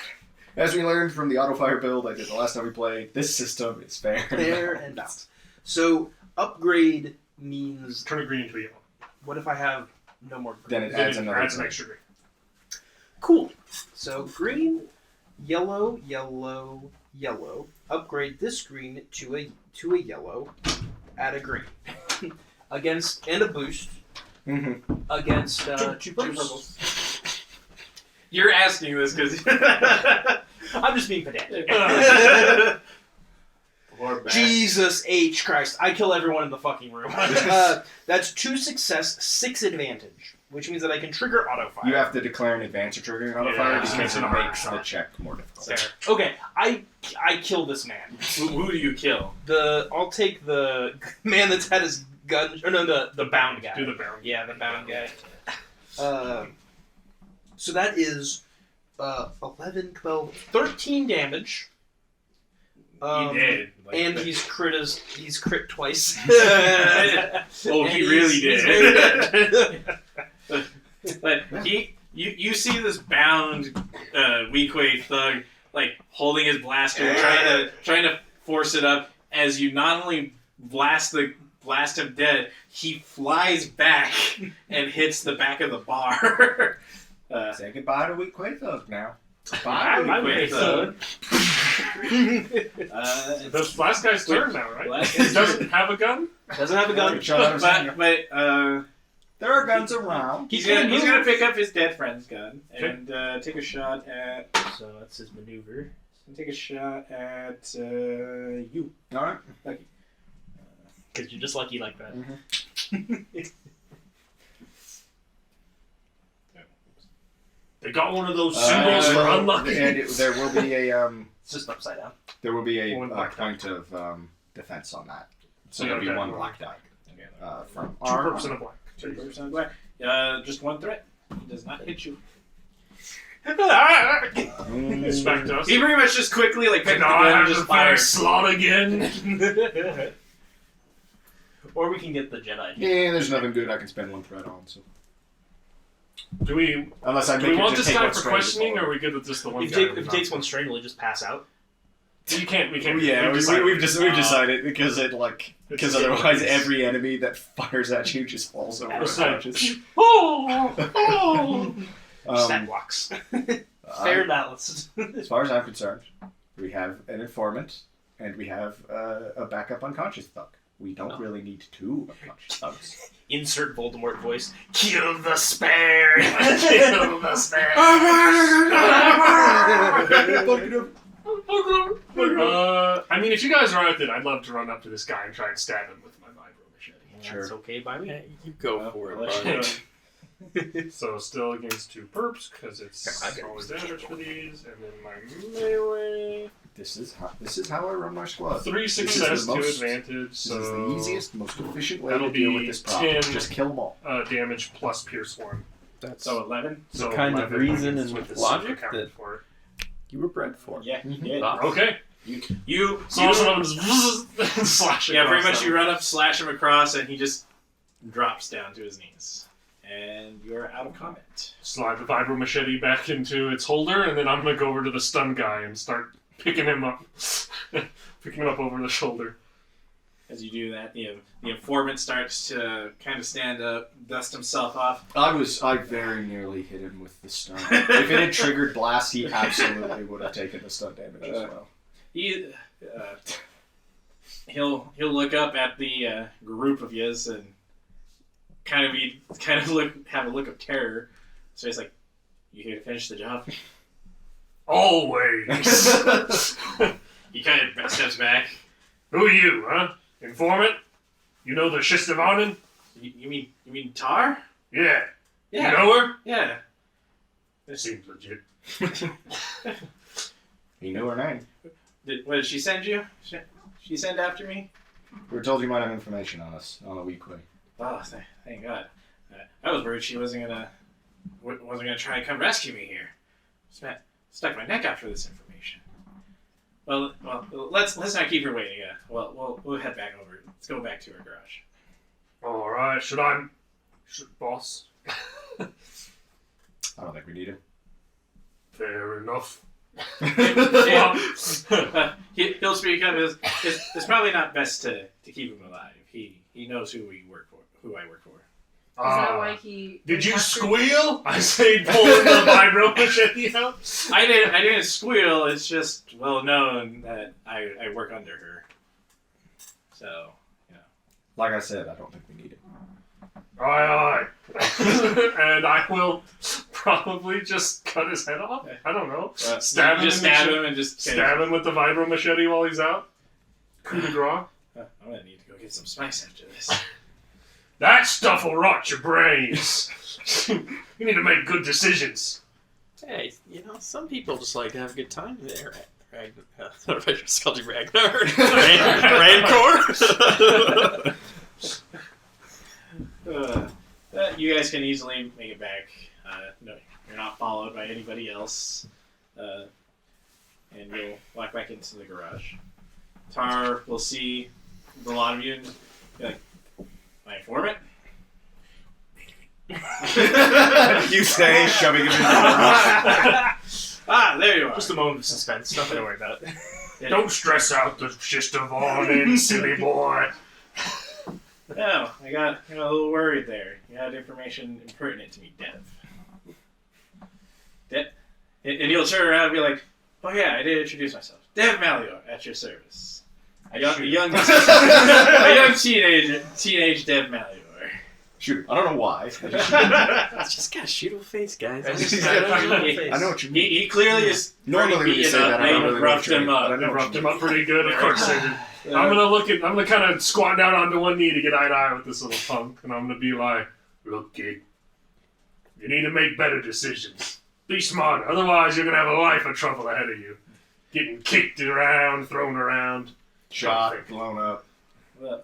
as we learned from the auto fire build I did the last time we played, this system is fair
and balanced. So upgrade means
Turn a green into a yellow.
what if I have no more green?
Then it adds another.
Adds an extra green.
Cool. So green, yellow, yellow, yellow. Upgrade this green to a yellow. Add a green. Against and a boost
Mm-hmm.
against two purples.
purples. You're asking this because
I'm just being pedantic.
Or bad.
Jesus H. Christ. I kill everyone in the fucking room. That's 2 success, 6 advantage, which means that I can trigger auto fire.
You have to declare an advance or triggering auto fire
Yeah,
because
it's
it
an hard
makes the
shot.
check more difficult.
Fair.
Okay, I kill this man.
Who do you kill?
I'll take the man that's had his gun, or no, the bound guy.
Do the bound.
Yeah, the bound guy. So that is 11, 12, 13 damage.
He did.
And he's crit twice.
Oh,
And
he
he's-
really
he's
did.
very dead.
But you see this bound Weequay thug like holding his blaster, trying to force it up. As you not only blast him dead, he flies back and hits the back of the bar.
Say goodbye to Weak Quay Thug now.
Bye,
Weequay thug.
The last guy's turn now, right?
Last
He
guy's
doesn't have a gun?
Doesn't have a gun.
but
There are guns around.
he's gonna pick up his dead friend's gun and take a shot at.
So that's his maneuver.
Take a shot at you.
All right.
Because you're just lucky like that.
They got one of those symbols for unlucky.
And there will be a
It's just upside down.
there will be a
One black
point of defense on that. So
Yeah,
there'll be
okay.
one black die from
2
our
purps and a black.
2% black. Just one threat. He does not hit you.
Expect us.
He pretty much just quickly like picked
Can
the
I
gun
have
and
the
just fired.
first slot again?
Or we can get the Jedi.
Yeah, there's nothing good I can spend one threat on. So
Do we
unless I
do
make
we
it
want
just
this
take
guy
one
for
straight to
questioning,
the
or are we good with just the one
If
guy?
he takes one strain, will he just pass out?
We can't.
Yeah, we've decided because
It's
otherwise
serious.
every enemy that fires at you just falls over.
That's
and
right.
punches.
Oh!
Stat blocks. Fair balanced.
As far as I'm concerned, we have an informant and we have a backup unconscious thug. We don't really need 2 unconscious thugs.
Insert Voldemort voice. Kill the spare.
Kill the spare. I mean, if you guys are out there, I'd love to run up to this guy and try and stab him with my vibro machete.
That's okay by me.
You go for it, bud.
So still against 2 perps because it's always damage for these, and then my melee.
This is how I run my squad.
3
This is
success,
the
2
most-
advantage.
This
So
is the easiest, most efficient way
that'll
to deal
be
with this problem.
10.
Just kill them all.
Damage plus pierce 1.
That's
So 11.
So
the kind of
11
reason
is
and
with the
logic
super count
that
for it.
you were bred for.
Yeah, you did.
Okay.
You
So also I'm just slash
yeah, pretty
across
much
them.
you run up, slash him across, and he just drops down to his knees. and you're out of combat.
Slide the vibro machete back into its holder, and then I'm gonna go over to the stun guy and start picking him up. Picking him up over the shoulder.
As you do that, the informant starts to kind of stand up, dust himself off.
I very nearly hit him with the stun. If it had triggered blast, he absolutely would have taken the stun damage as well.
He'll look up at the group of yous and have a look of terror. So he's like, "You here to finish the job?"
Always.
He kind of steps back.
Who are you, huh? Informant? You know the Shistavanen?
You mean Tar?
Yeah.
Yeah.
You know her?
Yeah.
That seems legit.
You know her name.
What did she send you? She sent after me?
We were told you might have information on us on a weekly.
Oh, thank God. I was worried she wasn't gonna try and come rescue me here. Stuck my neck out for this information. Well, let's not keep her waiting. We'll head back over. Let's go back to her garage.
All right. Should boss?
I don't think we need him.
Fair enough.
He'll speak up. It's probably not best to keep him alive. He knows who I work for.
Is that why he...
Did you squeal? I say pulling the vibro machete out.
I didn't squeal. It's just well known that I work under her. So,
Like I said, I don't think we need him.
Aye. And I will probably just cut his head off. I don't know. Stab him with the vibro machete while he's out. Coup de grace.
I'm gonna need to go get some spice after this.
That stuff will rot your brains. You need to make good decisions.
Hey, some people just like to have a good time there. What if I just called you Ragnar?
Rancor? You guys can easily make it back. No, you're not followed by anybody else. And you'll walk back into the garage. Tar will see the lot of you and be like, "My informant?"
You say, shoving him in the
Ah, there you are.
Just a moment of suspense. Nothing to worry about.
Don't stress out the Shistavanen, silly boy.
No, I got a little worried there. You had information impertinent to me, Dev. And he'll turn around and be like, "Oh yeah, I did introduce myself. Dev Malior, at your service. A young teenage Dev Malior."
Shoot, I don't know why.
Just gotta shoot him face, guys.
I know what you mean.
He clearly is
Normally when you say that, I don't really
roughed him up.
They roughed him up pretty good, of course they did. I'm gonna kind of squat down onto one knee to get eye to eye with this little punk, and I'm gonna be like, "Look, kid, you need to make better decisions. Be smart, otherwise you're gonna have a life of trouble ahead of you. Getting kicked around, thrown around,
Shot, blown up.
Well,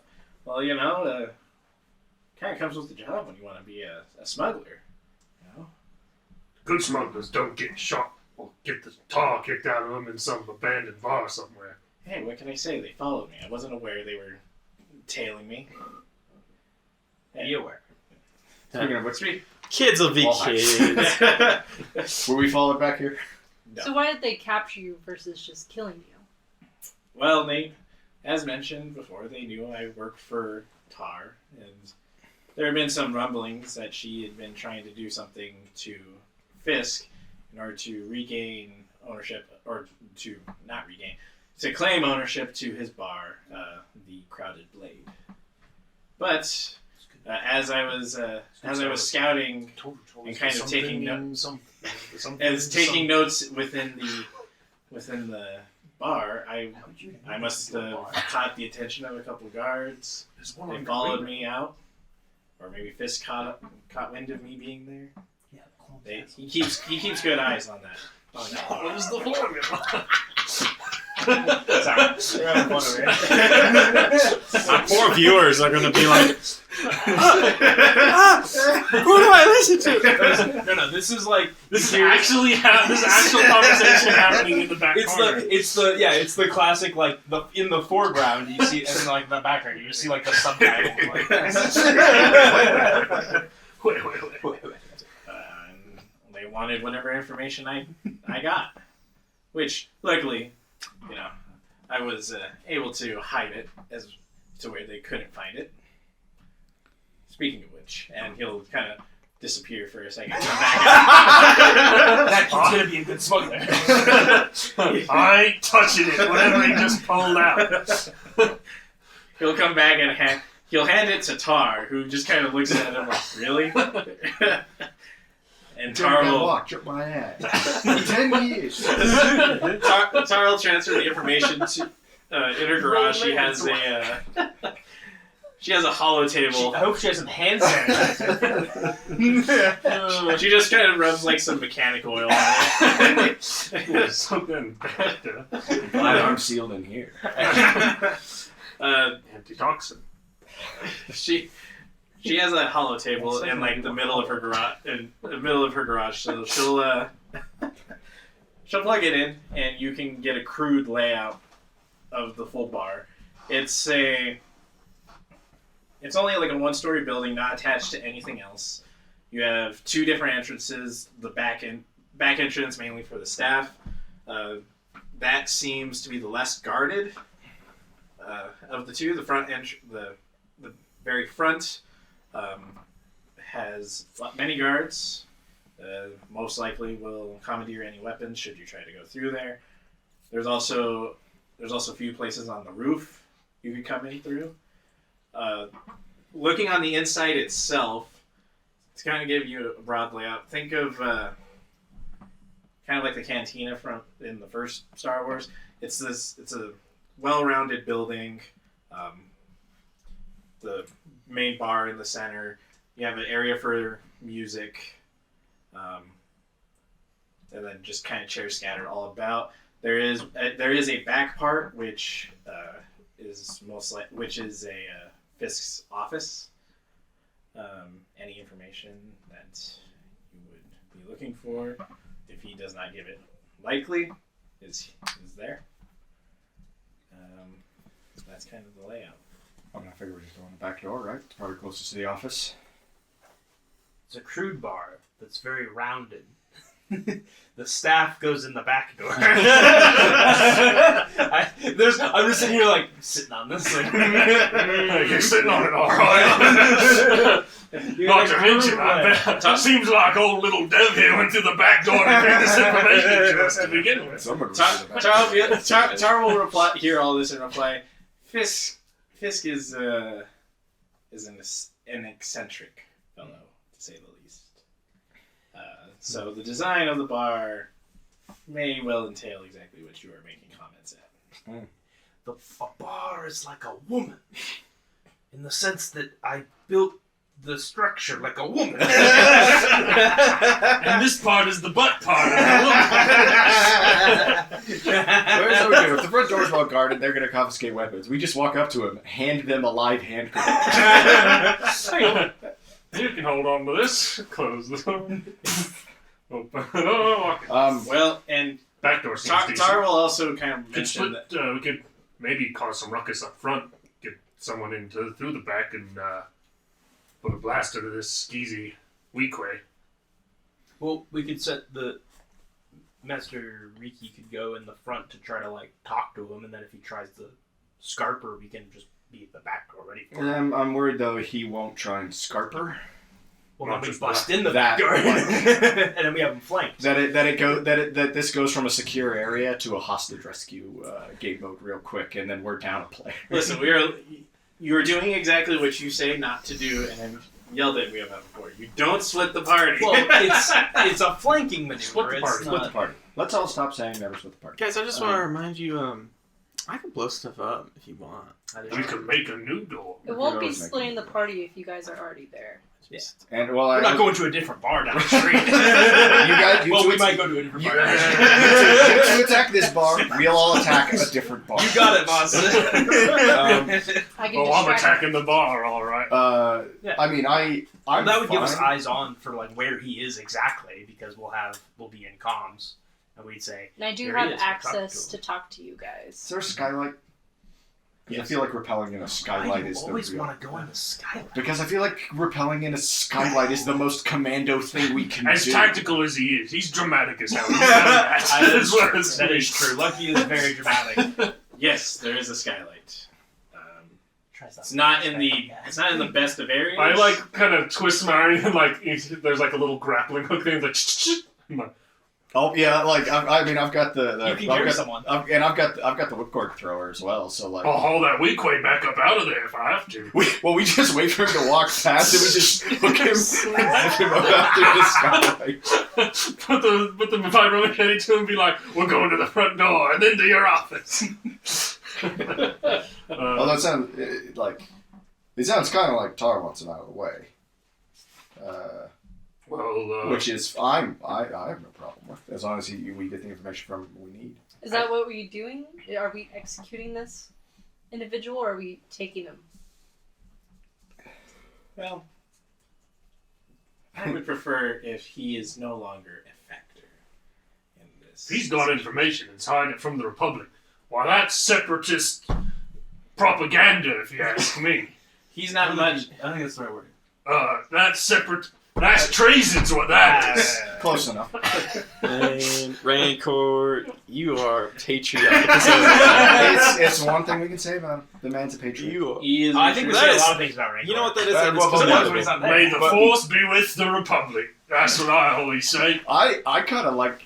kind of comes with the job when you want to be a smuggler.
Good smugglers don't get shot or get the tar kicked out of them in some abandoned bar somewhere."
Hey, what can I say? They followed me. I wasn't aware they were tailing me. Hey, you were.
Speaking of which,
Kids will be kids.
were we followed back here?
No.
So why did they capture you versus just killing you?
Well, as mentioned before, they knew I worked for Tar, and there had been some rumblings that she had been trying to do something to Fisk in order to regain ownership, or to not regain, to claim ownership to his bar, the Crowded Blade. But as I was scouting and kind of taking notes within the bar, I must have caught the attention of a couple guards. They followed me out, or maybe Fisk caught wind of me being there. He keeps good eyes on that.
What was the formula?
Sorry.
Our poor viewers are going to be like, who do I listen to?
No. This is
Actual conversation happening in the back corner.
It's the classic in the foreground you see, and in the background you see the subtitle.
Wait.
And they wanted whatever information I got, which luckily, I was able to hide it as to where they couldn't find it. Speaking of which, and he'll kind of disappear for a second. Come back
That kid's gonna be a good smuggler.
I ain't touching it. Whatever he just pulled out.
He'll come back and he'll hand it to Tar, who just kind of looks at him like, really? And Tar will
watch up my ass. 10 years.
Tar will transfer the information to in her garage. She has a hollow table.
I hope she has some hand sanitizer.
She just kind of rubs like some mechanic oil on it.
Something bad.
I'm sealed in here.
Antitoxin.
She has a hollow table in like the middle of her garage. So she'll plug it in, and you can get a crude layout of the full bar. It's only like a one-story building, not attached to anything else. You have 2 different entrances. The back entrance mainly for the staff. That seems to be the less guarded of the 2. The front the very front has many guards. Most likely will commandeer any weapons should you try to go through there. There's also a few places on the roof you could come in through. Looking on the inside itself, to kind of give you a broad layout, think of kind of like the cantina in the first Star Wars. It's a well-rounded building. The main bar in the center. You have an area for music, and then just kind of chairs scattered all about. There is a back part which is a Fisk's office. Any information that you would be looking for, if he does not give it, likely is there. That's kind of the layout.
I'm gonna figure we're just going the back door, right? It's probably closest to the office.
It's a crude bar that's very rounded. The staff goes in the back door. I'm just sitting here like sitting on this. Like,
You're sitting on it all right. Not to mention, I bet. Seems like old little Dev here went through the back door to bring this information to us to begin with.
Tar will hear all this and reply, Fisk is an eccentric fellow, to say the least. So the design of the bar may well entail exactly what you are making comments at.
a bar is like a woman, in the sense that I built the structure like a woman. And this part is the butt part of the woman.
Here's what we do. If the front door's well guarded, they're going to confiscate weapons. We just walk up to them, hand them a live hand grenade.
You can hold on to this. Close the door. Open.
Well, and
back door seems decent.
Tar will also kind of mention
Split, we could maybe cause some ruckus up front. Get someone through the back and put a blaster to this skeezy Weequay.
Well, we could set the Master Riki could go in the front to try to like talk to him, and then if he tries to scarper, we can just be at the back door ready for him.
I'm worried though he won't try and scarper.
Well,
Not
then we
just
bust
that.
in the back door, and then we have him flanked.
That this goes from a secure area to a hostage rescue game mode real quick, and then we're down a player.
Listen, you are doing exactly what you say not to do, and then yelled at me about before. You don't split the party.
Well, it's a flanking maneuver.
Split the party.
Split the party. Let's all stop saying never split the party.
Guys, I just want to remind you, I can blow stuff up if you want.
We could make a new door.
It won't be
always make
splitting the party if you guys are already there.
And
We're not going to a different bar down the street.
we
might go to a different bar.
You attack this bar, we'll all attack a different bar.
You got it, boss.
I can
I'm
distract
attacking the bar, all right.
Yeah.
I mean, I'm
that would give us
fine.
eyes on for like where he is exactly, because we'll be in comms, and we'd say.
And I do
"There he
have
is, we'll talk
access
to
to
him."
talk to you guys.
Is there a skylight? Because I feel like rappelling in a
Why
skylight
do you
is the
always
real...
want to go in the skylight?
Because I feel like rappelling in a skylight is the most commando thing we can
As
do.
tactical as he is, he's dramatic as hell. He's that as well as
That
me.
is true. Lucky is very dramatic.
Yes, there is a skylight.
Tries
It's not in the best of areas.
I like kind of twist my arm and like there's like a little grappling hook thing. It's like, I'm like,
Oh yeah, like I mean, I've got the
You can carry someone.
I've got the whipcord thrower as well. So like,
I'll haul that weak way back up out of there if I have to.
we just wait for him to walk past, and we just hook him and lift him up after the skylight.
put the pyro machete to him and be like, we're going to the front door and then to your office.
Well, that sounds like it sounds kind of like Tar wants him out of the way. Which is I have no problem with, as long as we get the information from him we need.
Is that what we're doing? Are we executing this individual, or are we taking him?
Well, I would prefer if he is no longer a factor in this.
He's got information and hiding it from the Republic. Why, that's separatist propaganda, if you ask me.
He's not much.
I think that's the right word.
That's separate. That's treason's what that is.
Close enough.
And Rancor, you are patriotic as hell.
It's one thing we can say about him. The man's a patriot.
You are.
He is.
I think we
That
say a
is-
lot of things about Rancor.
You know what that is?
Well,
That is
well,
commendable.
when he's not there.
May the Force be with the Republic. That's what I always say.
I kind of like.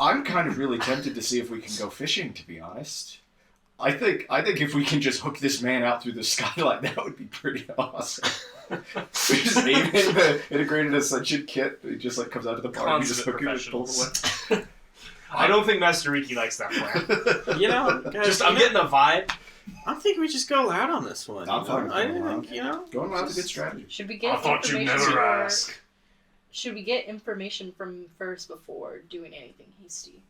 I'm kind of really tempted to see if we can go fishing. To be honest, I think if we can just hook this man out through the skylight, that would be pretty awesome. We just aim in the integrated ascension kit. It just like comes out of the bar. And we just hook him and pull him away.
I don't think Master Riki likes that plan.
You know, guys,
I'm getting the vibe.
I think we just go loud on this one.
I'm fine with
I
going loud.
think, you know.
Going loud's a good strategy.
Should we
I
get
thought you'd
information
never
or
ask.
should we get information from him first before doing anything hasty?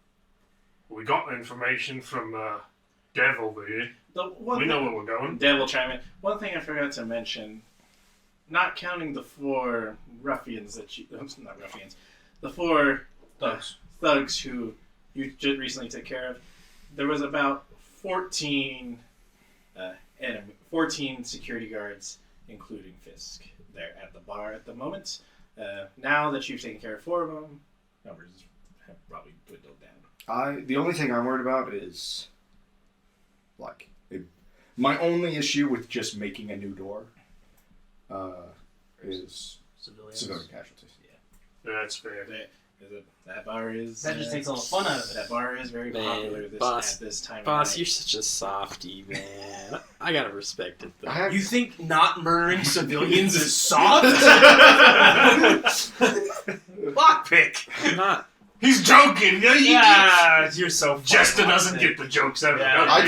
We got information from Dev over here. We know where we're going.
Devil chime in. One thing I forgot to mention, not counting the 4 ruffians that you, not ruffians, the 4 thugs who you just recently took care of, there was about 14 security guards, including Fisk, there at the bar at the moment. Now that you've taken care of 4 of them, numbers have probably dwindled down.
The only thing I'm worried about is, like, my only issue with just making a new door is civilian casualties.
That's fair.
That bar is.
That just takes all the fun out of it.
That bar is very
Man,
popular
boss-
at this time.
Boss,
of
you're
night.
such a softie, man. I gotta respect it, though.
I have,
You think not murdering civilians is soft? Lockpick.
I'm not.
He's joking.
Yeah, you're so funny.
Jester doesn't get the jokes ever.
Yeah.
I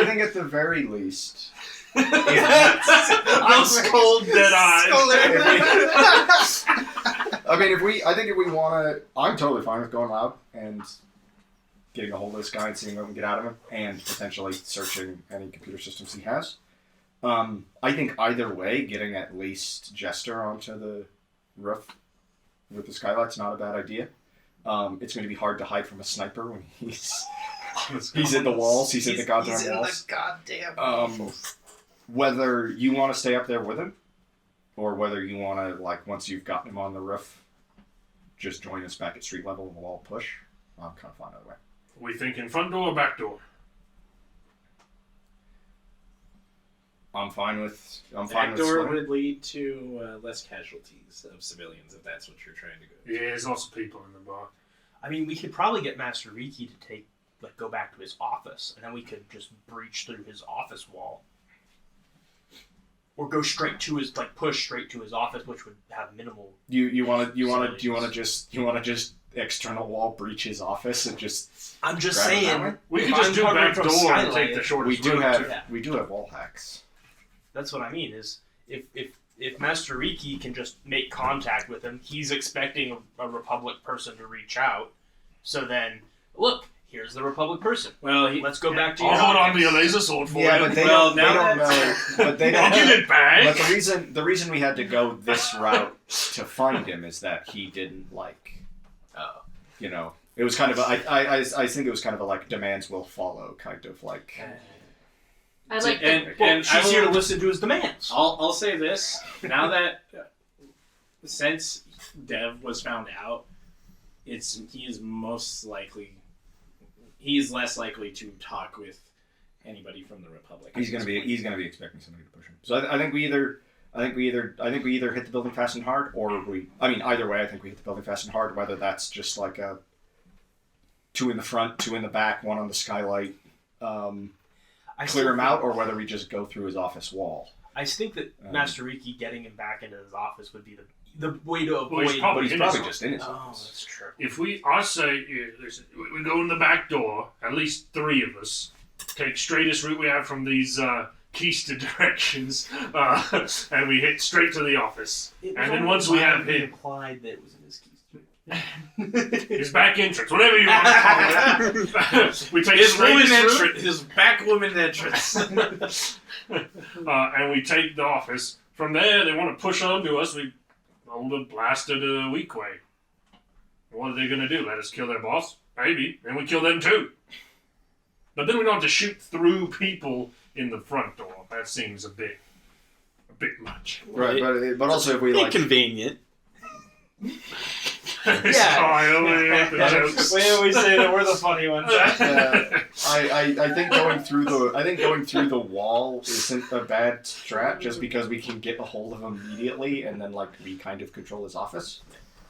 think at the very least,
Those cold dead eyes.
I mean, if we want to, I'm totally fine with going loud and getting a hold of this guy and seeing what we can get out of him, and potentially searching any computer systems he has. I think either way, getting at least Jester onto the roof with the skylight's not a bad idea. It's going to be hard to hide from a sniper when he's in the walls. He's in the goddamn walls. Whether you want to stay up there with him, or whether you want to, like, once you've gotten him on the roof, just join us back at street level and we'll all push. I'm kind of fine either way.
We thinking front door or back door?
I'm fine with.
Backdoor
Slim.
would lead to less casualties of civilians if that's what you're trying to go.
Yeah, there's lots of people in the bar.
I mean, we could probably get Master Riki to go back to his office, and then we could just breach through his office wall. Or go straight to his, push straight to his office, which would have minimal.
You want to just external wall breach his office and just.
I'm just
Grab it that way?
saying.
We
if
can just
I'm
do
covering
back
from
door and
skylight,
take the shortest route.
We do have wall hacks.
That's what I mean. Is if Master Riki can just make contact with him, he's expecting a Republic person to reach out. So then, look, here's the Republic person.
Well,
Let's go back to your
I'll hold on
office.
to your laser sword for
Yeah,
you.
but they
Well,
don't. They
now
don't know.
that's-
But they
I'll
don't.
give it back.
But the reason we had to go this route to find him is that he didn't it was kind of I think it was kind of a like demands will follow kind of like
I like the
and
Well,
and
she's here to listen to his demands.
I'll say this now that since Dev was found out, he's less likely to talk with anybody from the Republic.
He's gonna be expecting somebody to push him. So I think we either hit the building fast and hard, or either way, I think we hit the building fast and hard. Whether that's just like a 2 in the front, 2 in the back, 1 on the skylight, clear him out, or whether we just go through his office wall.
I think that Master Riki getting him back into his office would be the way to avoid.
he's probably
just in his
Oh,
office.
that's true.
If I say, listen, we go in the back door, at least 3 of us, take straightest route we have from these keister directions, and we hit straight to the office. And then once we have him,
implied that it was in his keys.
his back entrance, whatever you want to call it, we take straightest route,
his back woman entrance.
and we take the office. From there, they want to push onto us. We hold a blaster to the weak way. What are they going to do? Let us kill their boss? Maybe. And we kill them too. But then we don't have to shoot through people in the front door. That seems a bit much.
Right, but also if we
Inconvenient.
Smile, the jokes.
We always say that we're the funny ones.
I think going through the wall isn't a bad strat, just because we can get a hold of him immediately, and then we kind of control his office.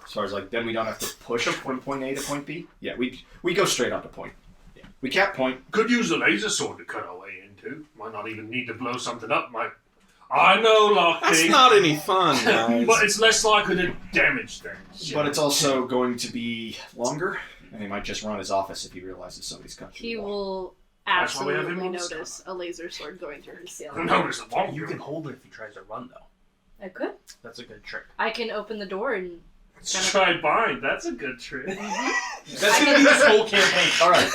As far as then we don't have to push from point A to point B. Yeah, we go straight up to point. Yeah. We can't point.
Could use a laser sword to cut our way into. Might not even need to blow something up. I know, Lockpick.
That's not any fun, guys.
But it's less likely to damage things.
But it's also going to be longer, and he might just run his office if he realizes somebody's coming.
He will
That's why we have him
absolutely
on the
notice a laser sword going through his ceiling.
Notice the bomb.
You can hold it if he tries to run, though.
I could.
That's a good trick.
I can open the door and.
Try bind. That's a good trick.
That's going to be this whole campaign.
All right.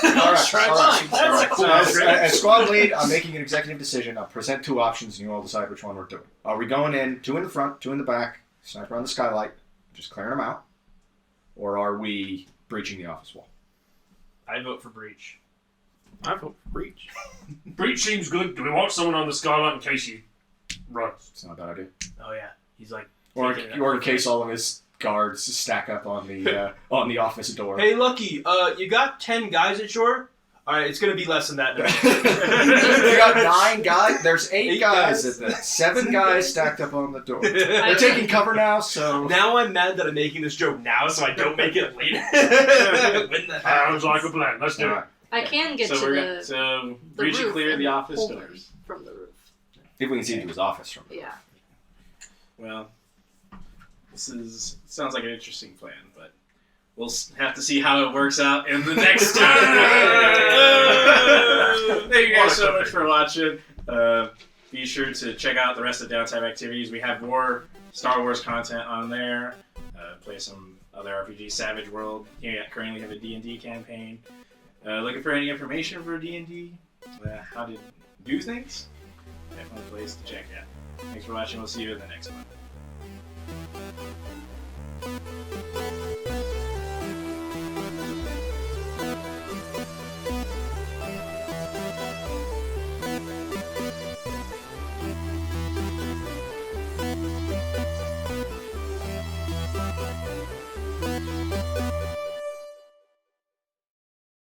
Try mine. That's a cool trick.
As squad lead, I'm making an executive decision. I'll present 2 options, and you all decide which one we're doing. Are we going in 2 in the front, 2 in the back, sniper on the skylight, just clearing them out, or are we breaching the office wall?
I vote for breach.
I vote for breach.
Breach seems good. Do we want someone on the skylight in case he runs?
It's not a bad idea.
Oh yeah, he's like.
Or in case all of his guards stack up on the office door.
Hey, Lucky, you got 10 guys at shore? Alright, it's gonna be less than that now.
You got 9 guys. There's 8 guys at the 7 guys stacked up on the door. They're taking cover now, so
Now I'm mad that I'm making this joke now, so I don't make it later. When that
Sounds like a plan. Let's do it.
I can get to the
breach and
roof
clear
and
the office
hold him
doors.
from the roof.
if we can see into his office from
Yeah.
Well, sounds like an interesting plan, but we'll have to see how it works out in the next time. Thank you guys so much for watching. Be sure to check out the rest of Downtime Activities. We have more Star Wars content on there. Play some other RPGs. Savage World. Currently have a D&D campaign. Looking for any information for D&D? How to do things? Definitely a place to check out. Thanks for watching. We'll see you in the next one.